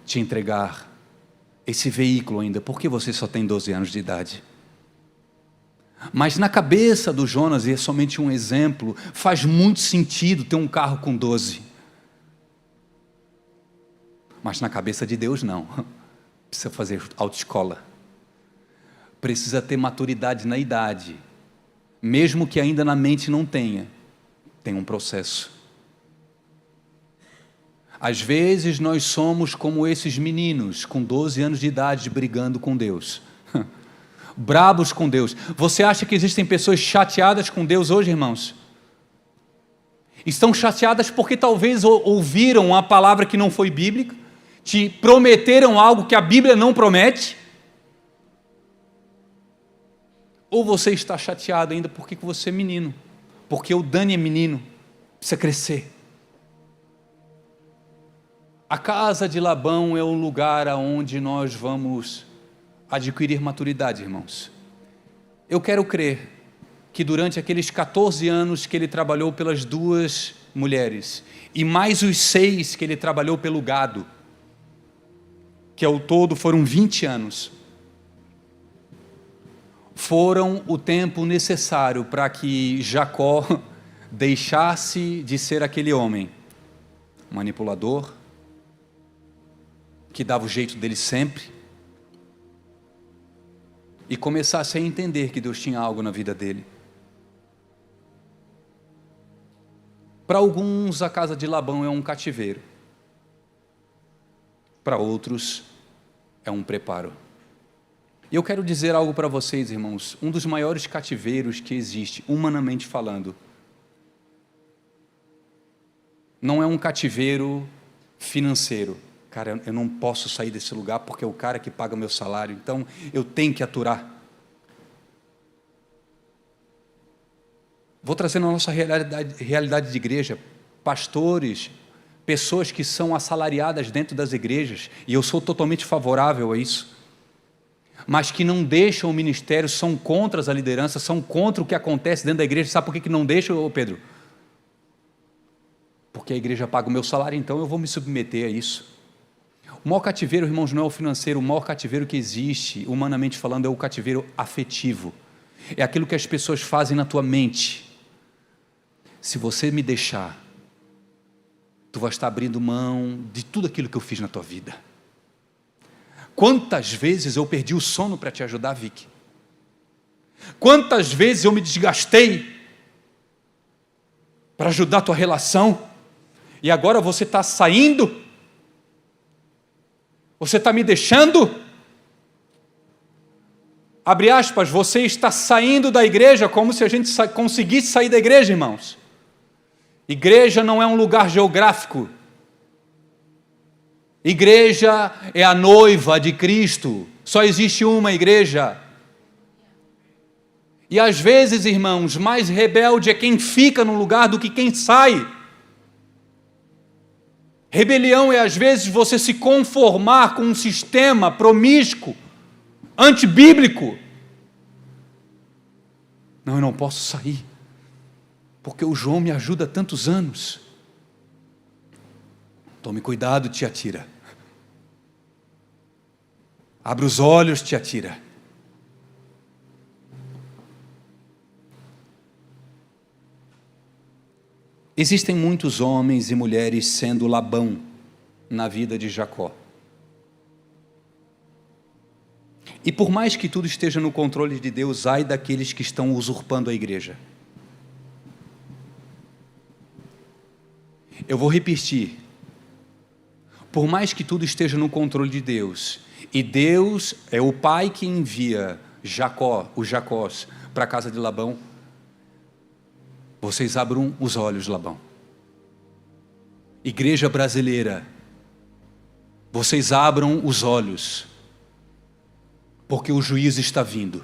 A: te entregar esse veículo ainda, porque você só tem 12 anos de idade. Mas na cabeça do Jonas, e é somente um exemplo, faz muito sentido ter um carro com 12. Mas na cabeça de Deus não. Precisa fazer autoescola. Precisa ter maturidade na idade. Mesmo que ainda na mente não tenha, tem um processo. Às vezes nós somos como esses meninos com 12 anos de idade brigando com Deus, brabos com Deus. Você acha que existem pessoas chateadas com Deus hoje, irmãos? Estão chateadas porque talvez ouviram uma palavra que não foi bíblica, te prometeram algo que a Bíblia não promete, ou você está chateado ainda porque você é menino, porque o Dani é menino, precisa crescer. A casa de Labão é o lugar aonde nós vamos adquirir maturidade, irmãos. Eu quero crer que durante aqueles 14 anos que ele trabalhou pelas 2 mulheres, e mais os 6 que ele trabalhou pelo gado, que ao todo foram 20 anos, foram o tempo necessário para que Jacó deixasse de ser aquele homem manipulador, que dava o jeito dele sempre, e começasse a entender que Deus tinha algo na vida dele. Para alguns, a casa de Labão é um cativeiro. Para outros, é um preparo. E eu quero dizer algo para vocês, irmãos. Um dos maiores cativeiros que existe, humanamente falando, não é um cativeiro financeiro. Cara, eu não posso sair desse lugar porque é o cara que paga meu salário, então eu tenho que aturar. Vou trazer na nossa realidade de igreja, pastores, pessoas que são assalariadas dentro das igrejas, e eu sou totalmente favorável a isso, mas que não deixam o ministério, são contra a liderança, são contra o que acontece dentro da igreja. Sabe por que não deixam, Pedro? Porque a igreja paga o meu salário, então eu vou me submeter a isso. O maior cativeiro, irmãos, não é o financeiro. O maior cativeiro que existe, humanamente falando, é o cativeiro afetivo. É aquilo que as pessoas fazem na tua mente. Se você me deixar, tu vai estar abrindo mão de tudo aquilo que eu fiz na tua vida. Quantas vezes eu perdi o sono para te ajudar, Vicky? Quantas vezes eu me desgastei para ajudar a tua relação, e agora você está saindo? Você está me deixando? Abre aspas, você está saindo da igreja como se a gente conseguisse sair da igreja, irmãos. Igreja não é um lugar geográfico. Igreja é a noiva de Cristo. Só existe uma igreja. E às vezes, irmãos, mais rebelde é quem fica no lugar do que quem sai. Rebelião é às vezes você se conformar com um sistema promíscuo, antibíblico. Não, eu não posso sair, porque o João me ajuda há tantos anos. Tome cuidado, Tiatira. Abra os olhos, Tiatira. Existem muitos homens e mulheres sendo Labão na vida de Jacó. E por mais que tudo esteja no controle de Deus, ai daqueles que estão usurpando a igreja. Eu vou repetir. Por mais que tudo esteja no controle de Deus, e Deus é o pai que envia Jacó, os Jacós, para a casa de Labão, vocês abram os olhos, Labão. Igreja brasileira, vocês abram os olhos, porque o juízo está vindo.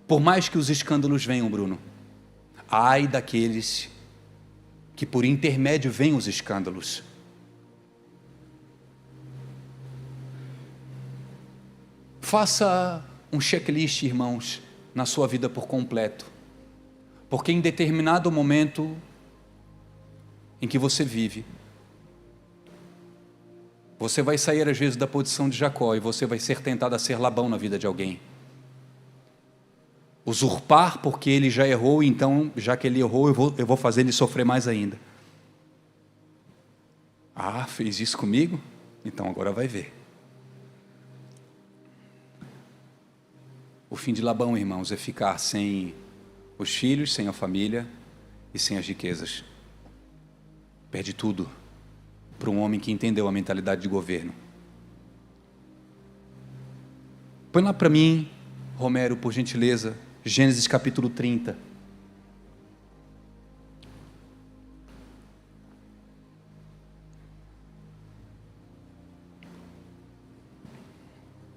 A: Por mais que os escândalos venham, Bruno, ai daqueles que por intermédio vêm os escândalos. Faça um checklist, irmãos, na sua vida por completo, porque em determinado momento em que você vive, você vai sair às vezes da posição de Jacó e você vai ser tentado a ser Labão na vida de alguém. Usurpar porque ele já errou, então já que ele errou, eu vou fazer ele sofrer mais ainda. Ah, fez isso comigo? Então agora vai ver. O fim de Labão, irmãos, é ficar sem os filhos, sem a família e sem as riquezas. Perde tudo para um homem que entendeu a mentalidade de governo. Põe lá para mim, Romero, por gentileza, Gênesis capítulo 30.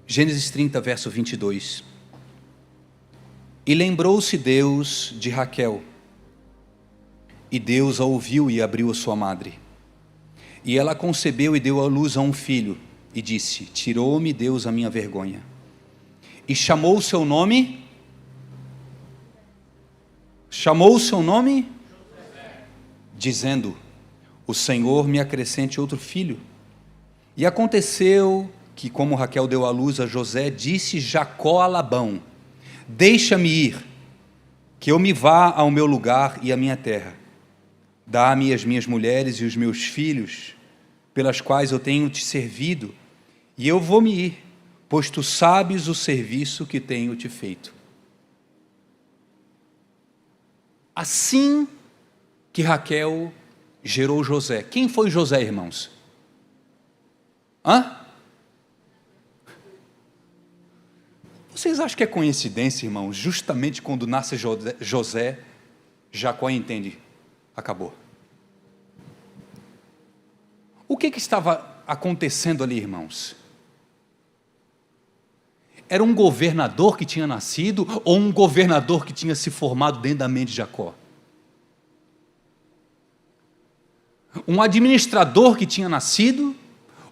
A: Gênesis 30, verso 22. E lembrou-se Deus de Raquel, e Deus a ouviu e abriu a sua madre. E ela concebeu e deu à luz a um filho, e disse: tirou-me Deus a minha vergonha. E chamou o seu nome? Dizendo: o Senhor me acrescente outro filho. E aconteceu que, como Raquel deu à luz a José, disse Jacó a Labão: deixa-me ir, que eu me vá ao meu lugar e à minha terra. Dá-me as minhas mulheres e os meus filhos, pelas quais eu tenho te servido, e eu vou-me ir, pois tu sabes o serviço que tenho te feito. Assim que Raquel gerou José. Quem foi José, irmãos? Vocês acham que é coincidência, irmãos? Justamente quando nasce José, Jacó entende: acabou. O que estava acontecendo ali, irmãos? Era um governador que tinha nascido ou um governador que tinha se formado dentro da mente de Jacó? Um administrador que tinha nascido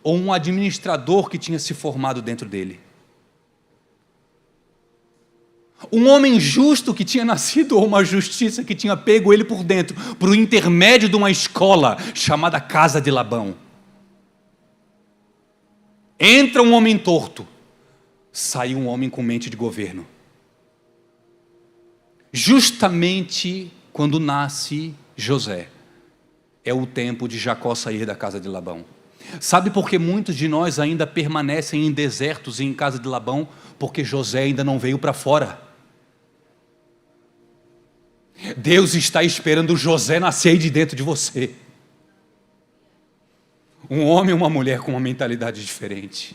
A: ou um administrador que tinha se formado dentro dele? Um homem justo que tinha nascido ou uma justiça que tinha pego ele por dentro, por um intermédio de uma escola chamada Casa de Labão? Entra um homem torto, sai um homem com mente de governo. Justamente quando nasce José, é o tempo de Jacó sair da casa de Labão. Sabe por que muitos de nós ainda permanecem em desertos e em casa de Labão? Porque José ainda não veio para fora. Deus está esperando José nascer de dentro de você. Um homem e uma mulher com uma mentalidade diferente.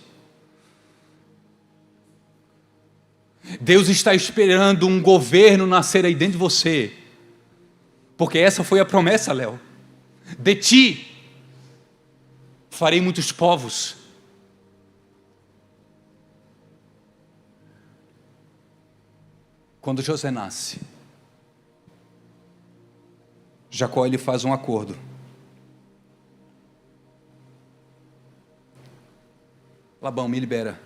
A: Deus está esperando um governo nascer aí dentro de você. Porque essa foi a promessa, Léo. De ti farei muitos povos. Quando José nasce, Jacó ele faz um acordo. Labão, me libera.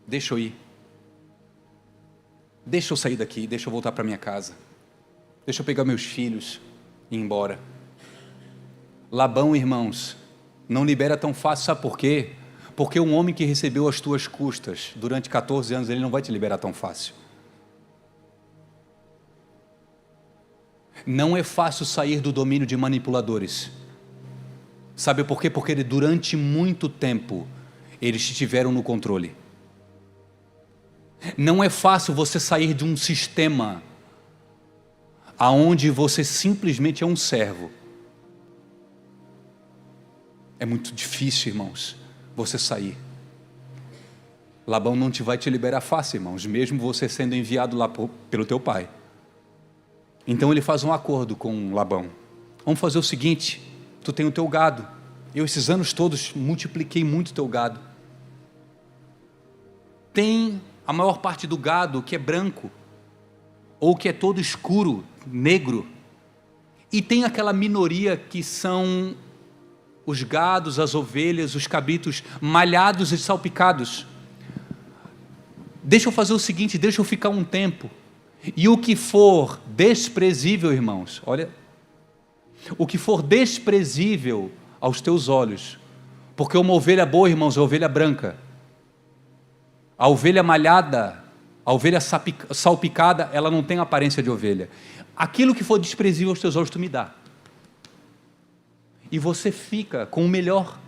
A: Deixa eu ir. Deixa eu sair daqui, deixa eu voltar para minha casa. Deixa eu pegar meus filhos e ir embora. Labão, irmãos, não libera tão fácil, sabe por quê? Porque um homem que recebeu as tuas custas durante 14 anos, ele não vai te liberar tão fácil. Não é fácil sair do domínio de manipuladores. Sabe por quê? Porque durante muito tempo, eles te tiveram no controle. Não é fácil você sair de um sistema aonde você simplesmente é um servo. É muito difícil, irmãos, você sair. Labão não vai te liberar fácil, irmãos, mesmo você sendo enviado lá pelo teu pai. Então ele faz um acordo com Labão. Vamos fazer o seguinte: tu tem o teu gado. Eu esses anos todos multipliquei muito o teu gado. Tem a maior parte do gado que é branco, ou que é todo escuro, negro. E tem aquela minoria que são os gados, as ovelhas, os cabritos malhados e salpicados. Deixa eu fazer o seguinte, deixa eu ficar um tempo. E o que for desprezível, irmãos, olha, o que for desprezível aos teus olhos, porque uma ovelha boa, irmãos, é a ovelha branca. A ovelha malhada, a ovelha salpicada, ela não tem aparência de ovelha. Aquilo que for desprezível aos teus olhos, tu me dá. E você fica com o melhor.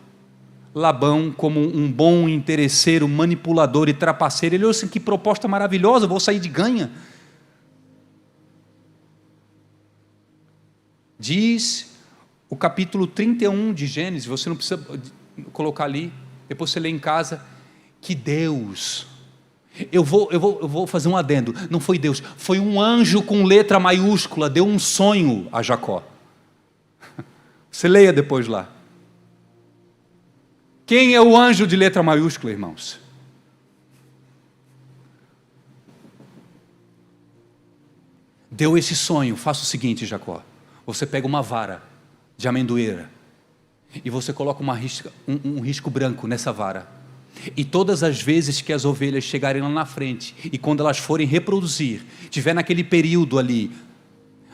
A: Labão, como um bom interesseiro, manipulador e trapaceiro, ele olha assim: que proposta maravilhosa, vou sair de ganha. Diz o capítulo 31 de Gênesis, você não precisa colocar ali, depois você lê em casa, que Deus, eu vou fazer um adendo, não foi Deus, foi um anjo com letra maiúscula, deu um sonho a Jacó. Você leia depois lá. Quem é o anjo de letra maiúscula, irmãos? Deu esse sonho. Faça o seguinte, Jacó, você pega uma vara de amendoeira e você coloca um risco branco nessa vara, e todas as vezes que as ovelhas chegarem lá na frente, e quando elas forem reproduzir, tiver naquele período ali,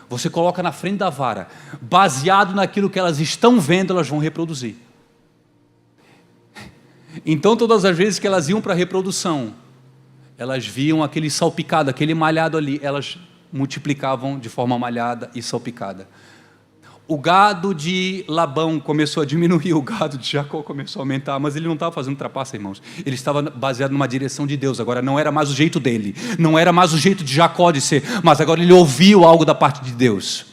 A: você coloca na frente da vara, baseado naquilo que elas estão vendo, elas vão reproduzir. Então todas as vezes que elas iam para a reprodução, elas viam aquele salpicado, aquele malhado ali, elas multiplicavam de forma malhada e salpicada. O gado de Labão começou a diminuir, o gado de Jacó começou a aumentar, mas ele não estava fazendo trapaça, irmãos. Ele estava baseado numa direção de Deus. Agora não era mais o jeito dele, não era mais o jeito de Jacó de ser, mas agora ele ouviu algo da parte de Deus.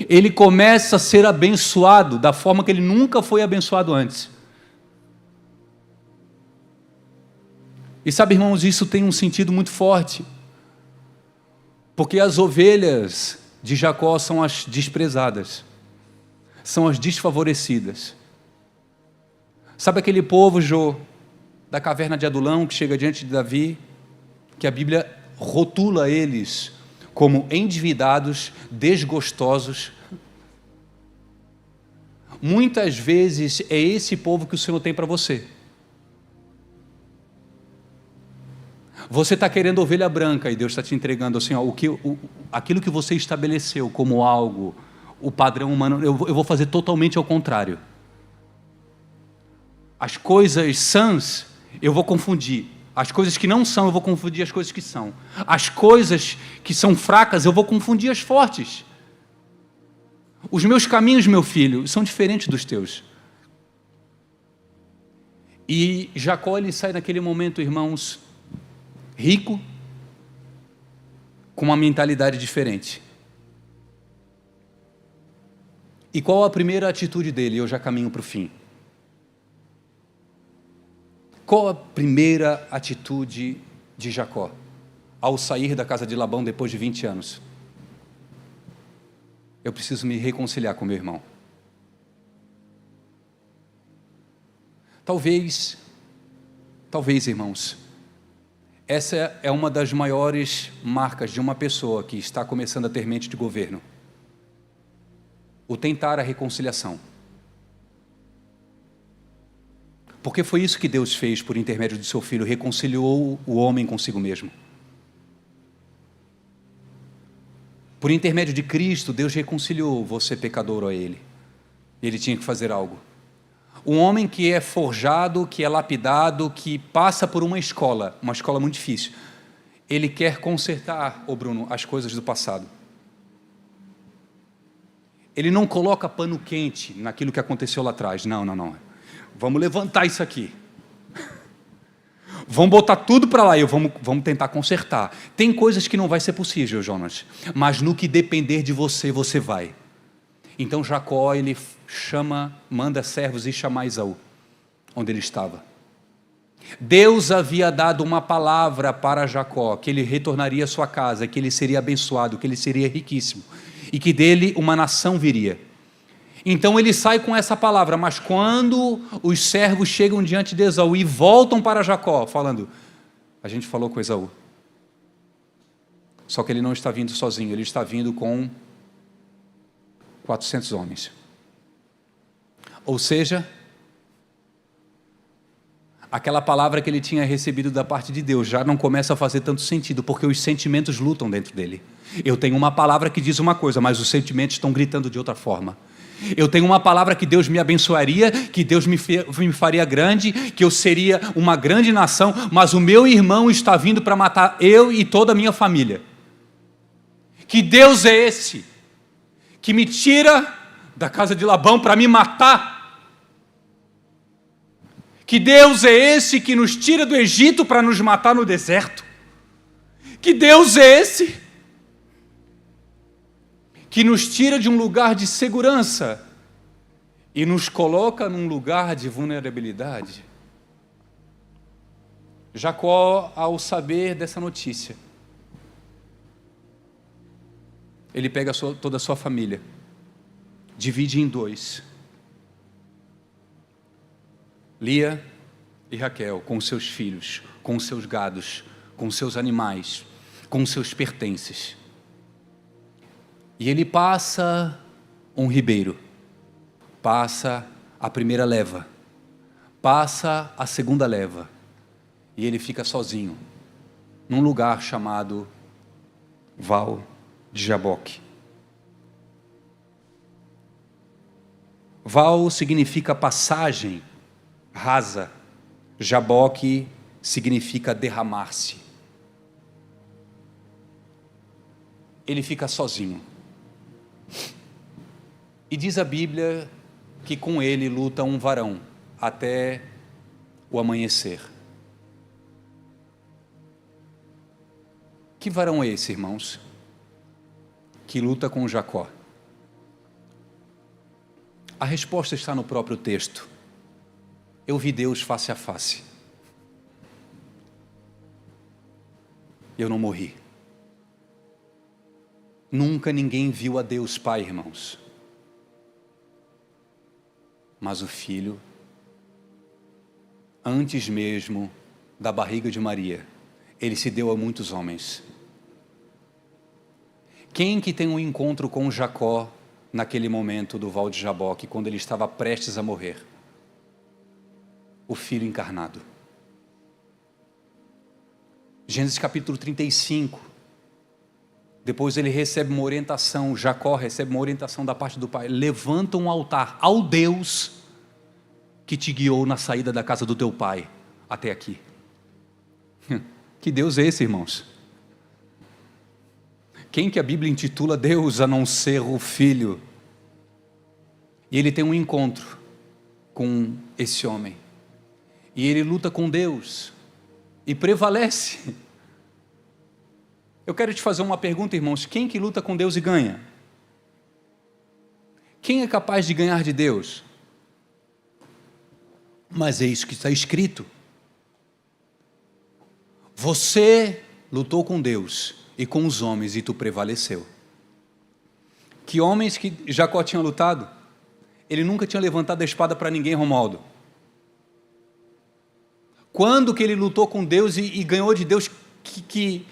A: Ele começa a ser abençoado da forma que ele nunca foi abençoado antes. E sabe, irmãos, isso tem um sentido muito forte, porque as ovelhas de Jacó são as desprezadas, são as desfavorecidas. Sabe aquele povo, Jô, da caverna de Adulão, que chega diante de Davi, que a Bíblia rotula eles como endividados, desgostosos? Muitas vezes é esse povo que o Senhor tem para você. Você está querendo ovelha branca e Deus está te entregando assim, ó, aquilo que você estabeleceu como algo, o padrão humano, eu vou fazer totalmente ao contrário. As coisas sãs eu vou confundir, as coisas que não são eu vou confundir as coisas que são, as coisas que são fracas eu vou confundir as fortes. Os meus caminhos, meu filho, são diferentes dos teus. E Jacó, ele sai naquele momento, irmãos, rico, com uma mentalidade diferente. E qual a primeira atitude dele? Eu já caminho para o fim. Qual a primeira atitude de Jacó ao sair da casa de Labão depois de 20 anos? Eu preciso me reconciliar com meu irmão. Talvez, irmãos, essa é uma das maiores marcas de uma pessoa que está começando a ter mente de governo. O tentar a reconciliação. Porque foi isso que Deus fez por intermédio de seu Filho, reconciliou o homem consigo mesmo. Por intermédio de Cristo, Deus reconciliou você pecador a Ele. Ele tinha que fazer algo. Um homem que é forjado, que é lapidado, que passa por uma escola muito difícil. Ele quer consertar, Bruno, as coisas do passado. Ele não coloca pano quente naquilo que aconteceu lá atrás. Não. Vamos levantar isso aqui. Vamos botar tudo para lá e vamos tentar consertar. Tem coisas que não vai ser possível, Jonas, mas no que depender de você, você vai. Então Jacó, ele manda servos e chamar Esaú, onde ele estava. Deus havia dado uma palavra para Jacó, que ele retornaria à sua casa, que ele seria abençoado, que ele seria riquíssimo, e que dele uma nação viria. Então ele sai com essa palavra, mas quando os servos chegam diante de Esaú e voltam para Jacó, falando, a gente falou com Esaú, só que ele não está vindo sozinho, ele está vindo com 400 homens. Ou seja, aquela palavra que ele tinha recebido da parte de Deus já não começa a fazer tanto sentido, porque os sentimentos lutam dentro dele. Eu tenho uma palavra que diz uma coisa, mas os sentimentos estão gritando de outra forma. Eu tenho uma palavra que Deus me abençoaria, que Deus me faria grande, que eu seria uma grande nação, mas o meu irmão está vindo para matar eu e toda a minha família. Que Deus é esse que me tira da casa de Labão para me matar? Que Deus é esse que nos tira do Egito para nos matar no deserto? Que Deus é esse que nos tira de um lugar de segurança e nos coloca num lugar de vulnerabilidade. Jacó, ao saber dessa notícia, ele pega toda a sua família, divide em dois. Lia e Raquel, com seus filhos, com seus gados, com seus animais, com seus pertences. E ele passa um ribeiro, passa a primeira leva, passa a segunda leva, e ele fica sozinho, num lugar chamado Val de Jaboque. Val significa passagem rasa, Jaboque significa derramar-se. Ele fica sozinho. E diz a Bíblia que com ele luta um varão até o amanhecer. Que varão é esse, irmãos? Que luta com Jacó? A resposta está no próprio texto. Eu vi Deus face a face. Eu não morri. Nunca ninguém viu a Deus Pai, irmãos. Mas o Filho, antes mesmo da barriga de Maria, ele se deu a muitos homens. Quem que tem um encontro com Jacó naquele momento do Val de Jaboque, quando ele estava prestes a morrer? O Filho encarnado. Gênesis capítulo 35. Depois ele recebe uma orientação, Jacó recebe uma orientação da parte do pai: levanta um altar ao Deus que te guiou na saída da casa do teu pai até aqui. Que Deus é esse, irmãos? Quem que a Bíblia intitula Deus a não ser o Filho? E ele tem um encontro com esse homem. E ele luta com Deus e prevalece. Eu quero te fazer uma pergunta, irmãos: quem que luta com Deus e ganha? Quem é capaz de ganhar de Deus? Mas é isso que está escrito. Você lutou com Deus e com os homens e tu prevaleceu. Que homens que Jacó tinha lutado? Ele nunca tinha levantado a espada para ninguém, Romualdo. Quando que ele lutou com Deus e ganhou de Deus? Que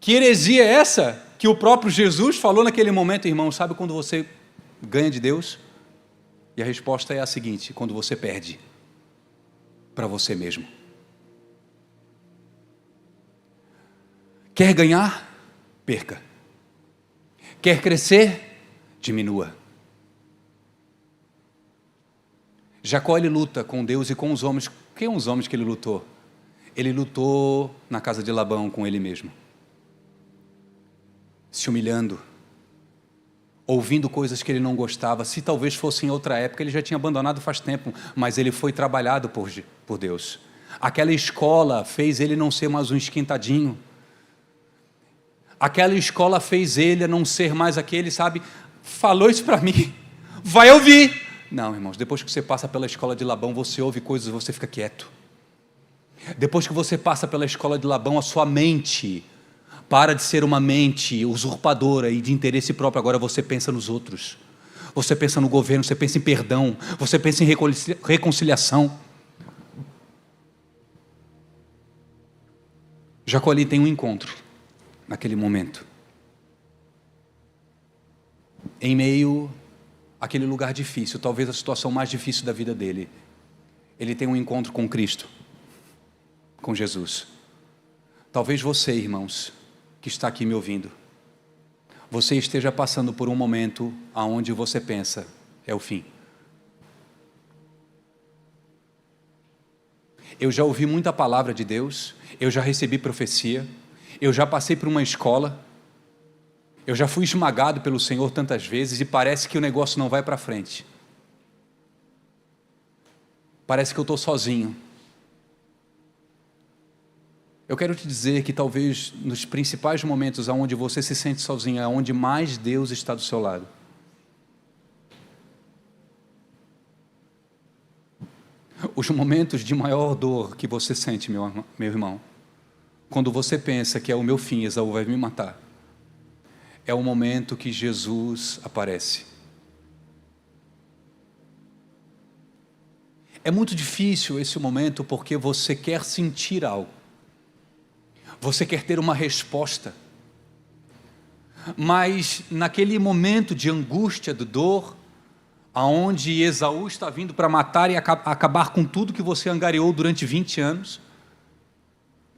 A: heresia é essa que o próprio Jesus falou naquele momento, irmão? Sabe quando você ganha de Deus? E a resposta é a seguinte: quando você perde para você mesmo. Quer ganhar? Perca. Quer crescer? Diminua. Jacó, ele luta com Deus e com os homens. Quem são os homens que ele lutou? Ele lutou na casa de Labão com ele mesmo, se humilhando, ouvindo coisas que ele não gostava. Se talvez fosse em outra época, ele já tinha abandonado faz tempo, mas ele foi trabalhado por Deus. Aquela escola fez ele não ser mais um esquentadinho. Aquela escola fez ele não ser mais aquele, sabe, falou isso para mim, vai ouvir. Não, irmãos, depois que você passa pela escola de Labão, você ouve coisas e você fica quieto. Depois que você passa pela escola de Labão, a sua mente para de ser uma mente usurpadora e de interesse próprio. Agora você pensa nos outros, você pensa no governo, você pensa em perdão, você pensa em reconciliação. Jacó ali tem um encontro naquele momento, em meio àquele lugar difícil, talvez a situação mais difícil da vida dele. Ele tem um encontro com Cristo, com Jesus. Talvez você, irmãos, que está aqui me ouvindo, você esteja passando por um momento aonde você pensa, é o fim. Eu já ouvi muita palavra de Deus, eu já recebi profecia, eu já passei por uma escola, eu já fui esmagado pelo Senhor tantas vezes e parece que o negócio não vai para frente. Parece que eu estou sozinho. Eu quero te dizer que talvez nos principais momentos onde você se sente sozinho, é onde mais Deus está do seu lado. Os momentos de maior dor que você sente, meu irmão, quando você pensa que é o meu fim, Esaú vai me matar, é o momento que Jesus aparece. É muito difícil esse momento porque você quer sentir algo. Você quer ter uma resposta. Mas naquele momento de angústia, de dor, aonde Esaú está vindo para matar e acabar com tudo que você angariou durante 20 anos,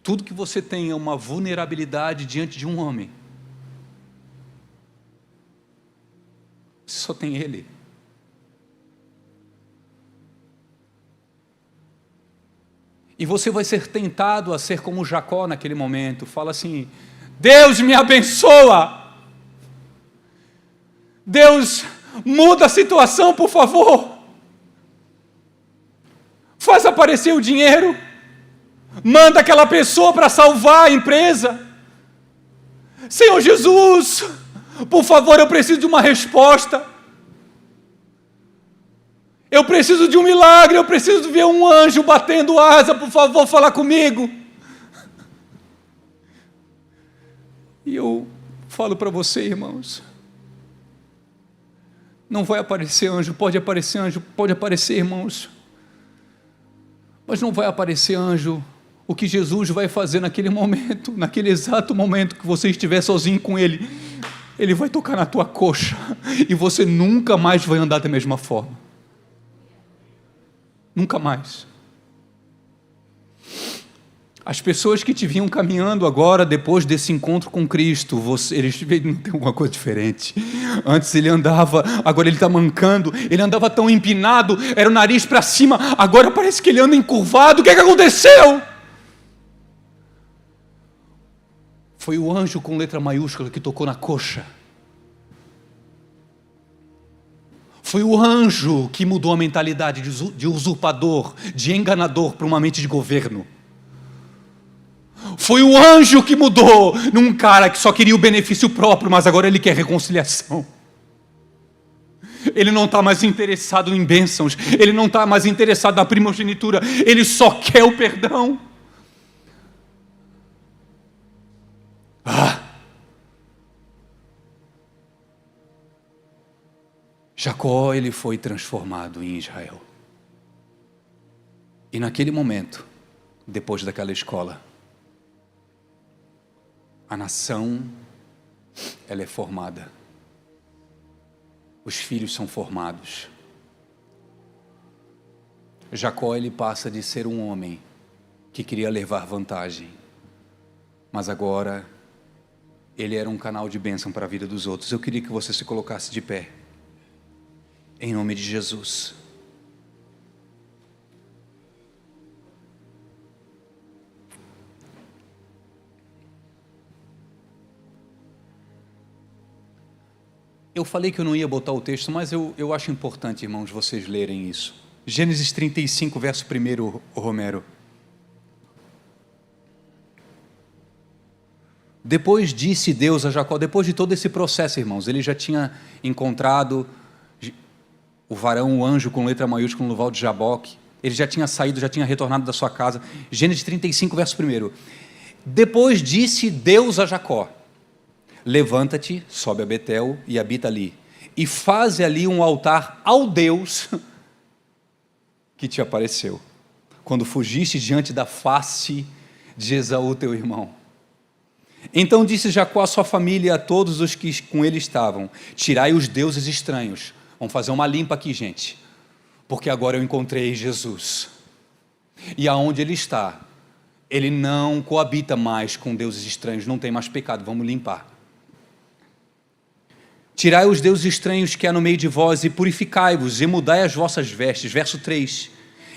A: tudo que você tem é uma vulnerabilidade diante de um homem. Você só tem ele. E você vai ser tentado a ser como Jacó naquele momento. Fala assim: Deus me abençoa. Deus, muda a situação, por favor. Faz aparecer o dinheiro. Manda aquela pessoa para salvar a empresa. Senhor Jesus, por favor, eu preciso de uma resposta. Eu preciso de um milagre, eu preciso ver um anjo batendo asa, por favor, fala comigo. E eu falo para você, irmãos, não vai aparecer anjo, pode aparecer, irmãos, mas não vai aparecer anjo. O que Jesus vai fazer naquele momento, naquele exato momento que você estiver sozinho com Ele, Ele vai tocar na tua coxa, e você nunca mais vai andar da mesma forma. Nunca mais. As pessoas que te vinham caminhando agora, depois desse encontro com Cristo, eles não tem alguma coisa diferente. Antes ele andava, agora ele está mancando, ele andava tão empinado, era o nariz para cima, agora parece que ele anda encurvado. O que é que aconteceu? Foi o anjo com letra maiúscula que tocou na coxa. Foi o anjo que mudou a mentalidade de usurpador, de enganador, para uma mente de governo. Foi o anjo que mudou num cara que só queria o benefício próprio, mas agora ele quer reconciliação. Ele não está mais interessado em bênçãos, ele não está mais interessado na primogenitura, ele só quer o perdão. Jacó, ele foi transformado em Israel. E naquele momento, depois daquela escola, a nação, ela é formada. Os filhos são formados. Jacó, ele passa de ser um homem que queria levar vantagem, mas agora ele era um canal de bênção para a vida dos outros. Eu queria que você se colocasse de pé, em nome de Jesus. Eu falei que eu não ia botar o texto, mas eu acho importante, irmãos, vocês lerem isso. Gênesis 35, verso 1, Romero. Depois disse Deus a Jacó, depois de todo esse processo, irmãos, ele já tinha encontrado o varão, o anjo com letra maiúscula no Val de Jaboque, ele já tinha saído, já tinha retornado da sua casa. Gênesis 35, verso 1. Depois disse Deus a Jacó: levanta-te, sobe a Betel e habita ali, e faze ali um altar ao Deus que te apareceu, quando fugiste diante da face de Esaú teu irmão. Então disse Jacó à sua família e a todos os que com ele estavam: tirai os deuses estranhos. Vamos fazer uma limpa aqui, gente, porque agora eu encontrei Jesus, e aonde ele está, ele não coabita mais com deuses estranhos, não tem mais pecado, vamos limpar. Tirai os deuses estranhos que há no meio de vós e purificai-vos e mudai as vossas vestes. Verso 3.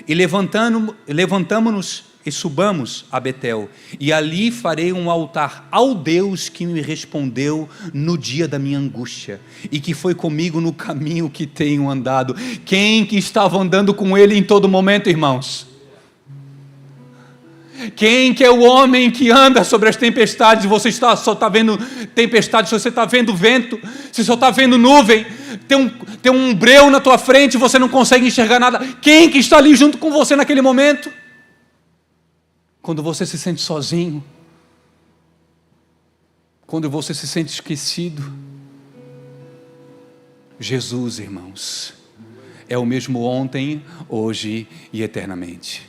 A: E levantamo-nos e subamos a Betel, e ali farei um altar ao Deus que me respondeu no dia da minha angústia, e que foi comigo no caminho que tenho andado. Quem que estava andando com ele em todo momento, irmãos? Quem que é o homem que anda sobre as tempestades? Você só está vendo tempestade, se você está vendo vento, se só está vendo nuvem, tem um breu na tua frente, você não consegue enxergar nada. Quem que está ali junto com você naquele momento? Quando você se sente sozinho, quando você se sente esquecido, Jesus, irmãos, é o mesmo ontem, hoje e eternamente.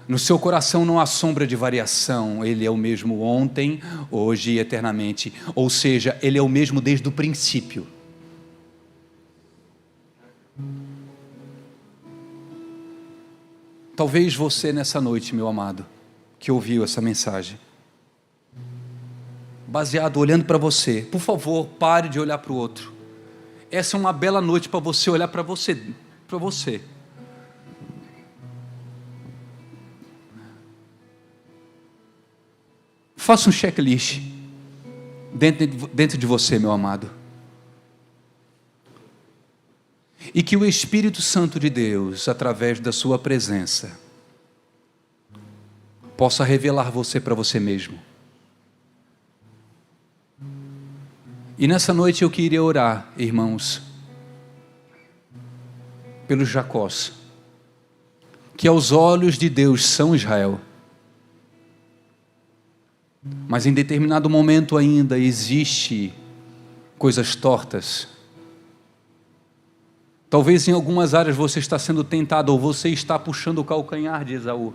A: No seu coração não há sombra de variação, Ele é o mesmo ontem, hoje e eternamente. Ou seja, Ele é o mesmo desde o princípio. Talvez você nessa noite, meu amado, que ouviu essa mensagem, baseado, olhando para você, por favor, pare de olhar para o outro. Essa é uma bela noite para você olhar para você, para você. Faça um checklist dentro de você, meu amado. E que o Espírito Santo de Deus, através da sua presença, possa revelar você para você mesmo. E nessa noite eu queria orar, irmãos, pelos Jacós, que aos olhos de Deus são Israel, mas em determinado momento ainda existe coisas tortas. Talvez em algumas áreas você está sendo tentado, ou você está puxando o calcanhar de Esaú.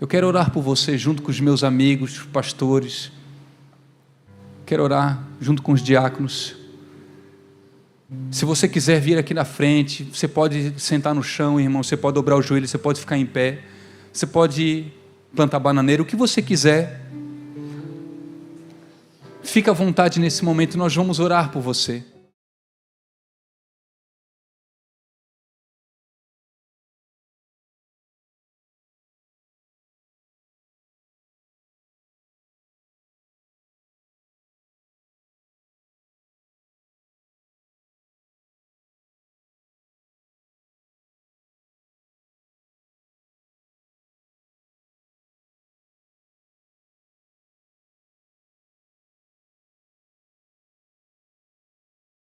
A: Eu quero orar por você junto com os meus amigos, pastores. Quero orar junto com os diáconos. Se você quiser vir aqui na frente, você pode sentar no chão, irmão, você pode dobrar o joelho, você pode ficar em pé, você pode plantar bananeira, o que você quiser. Fica à vontade nesse momento, nós vamos orar por você.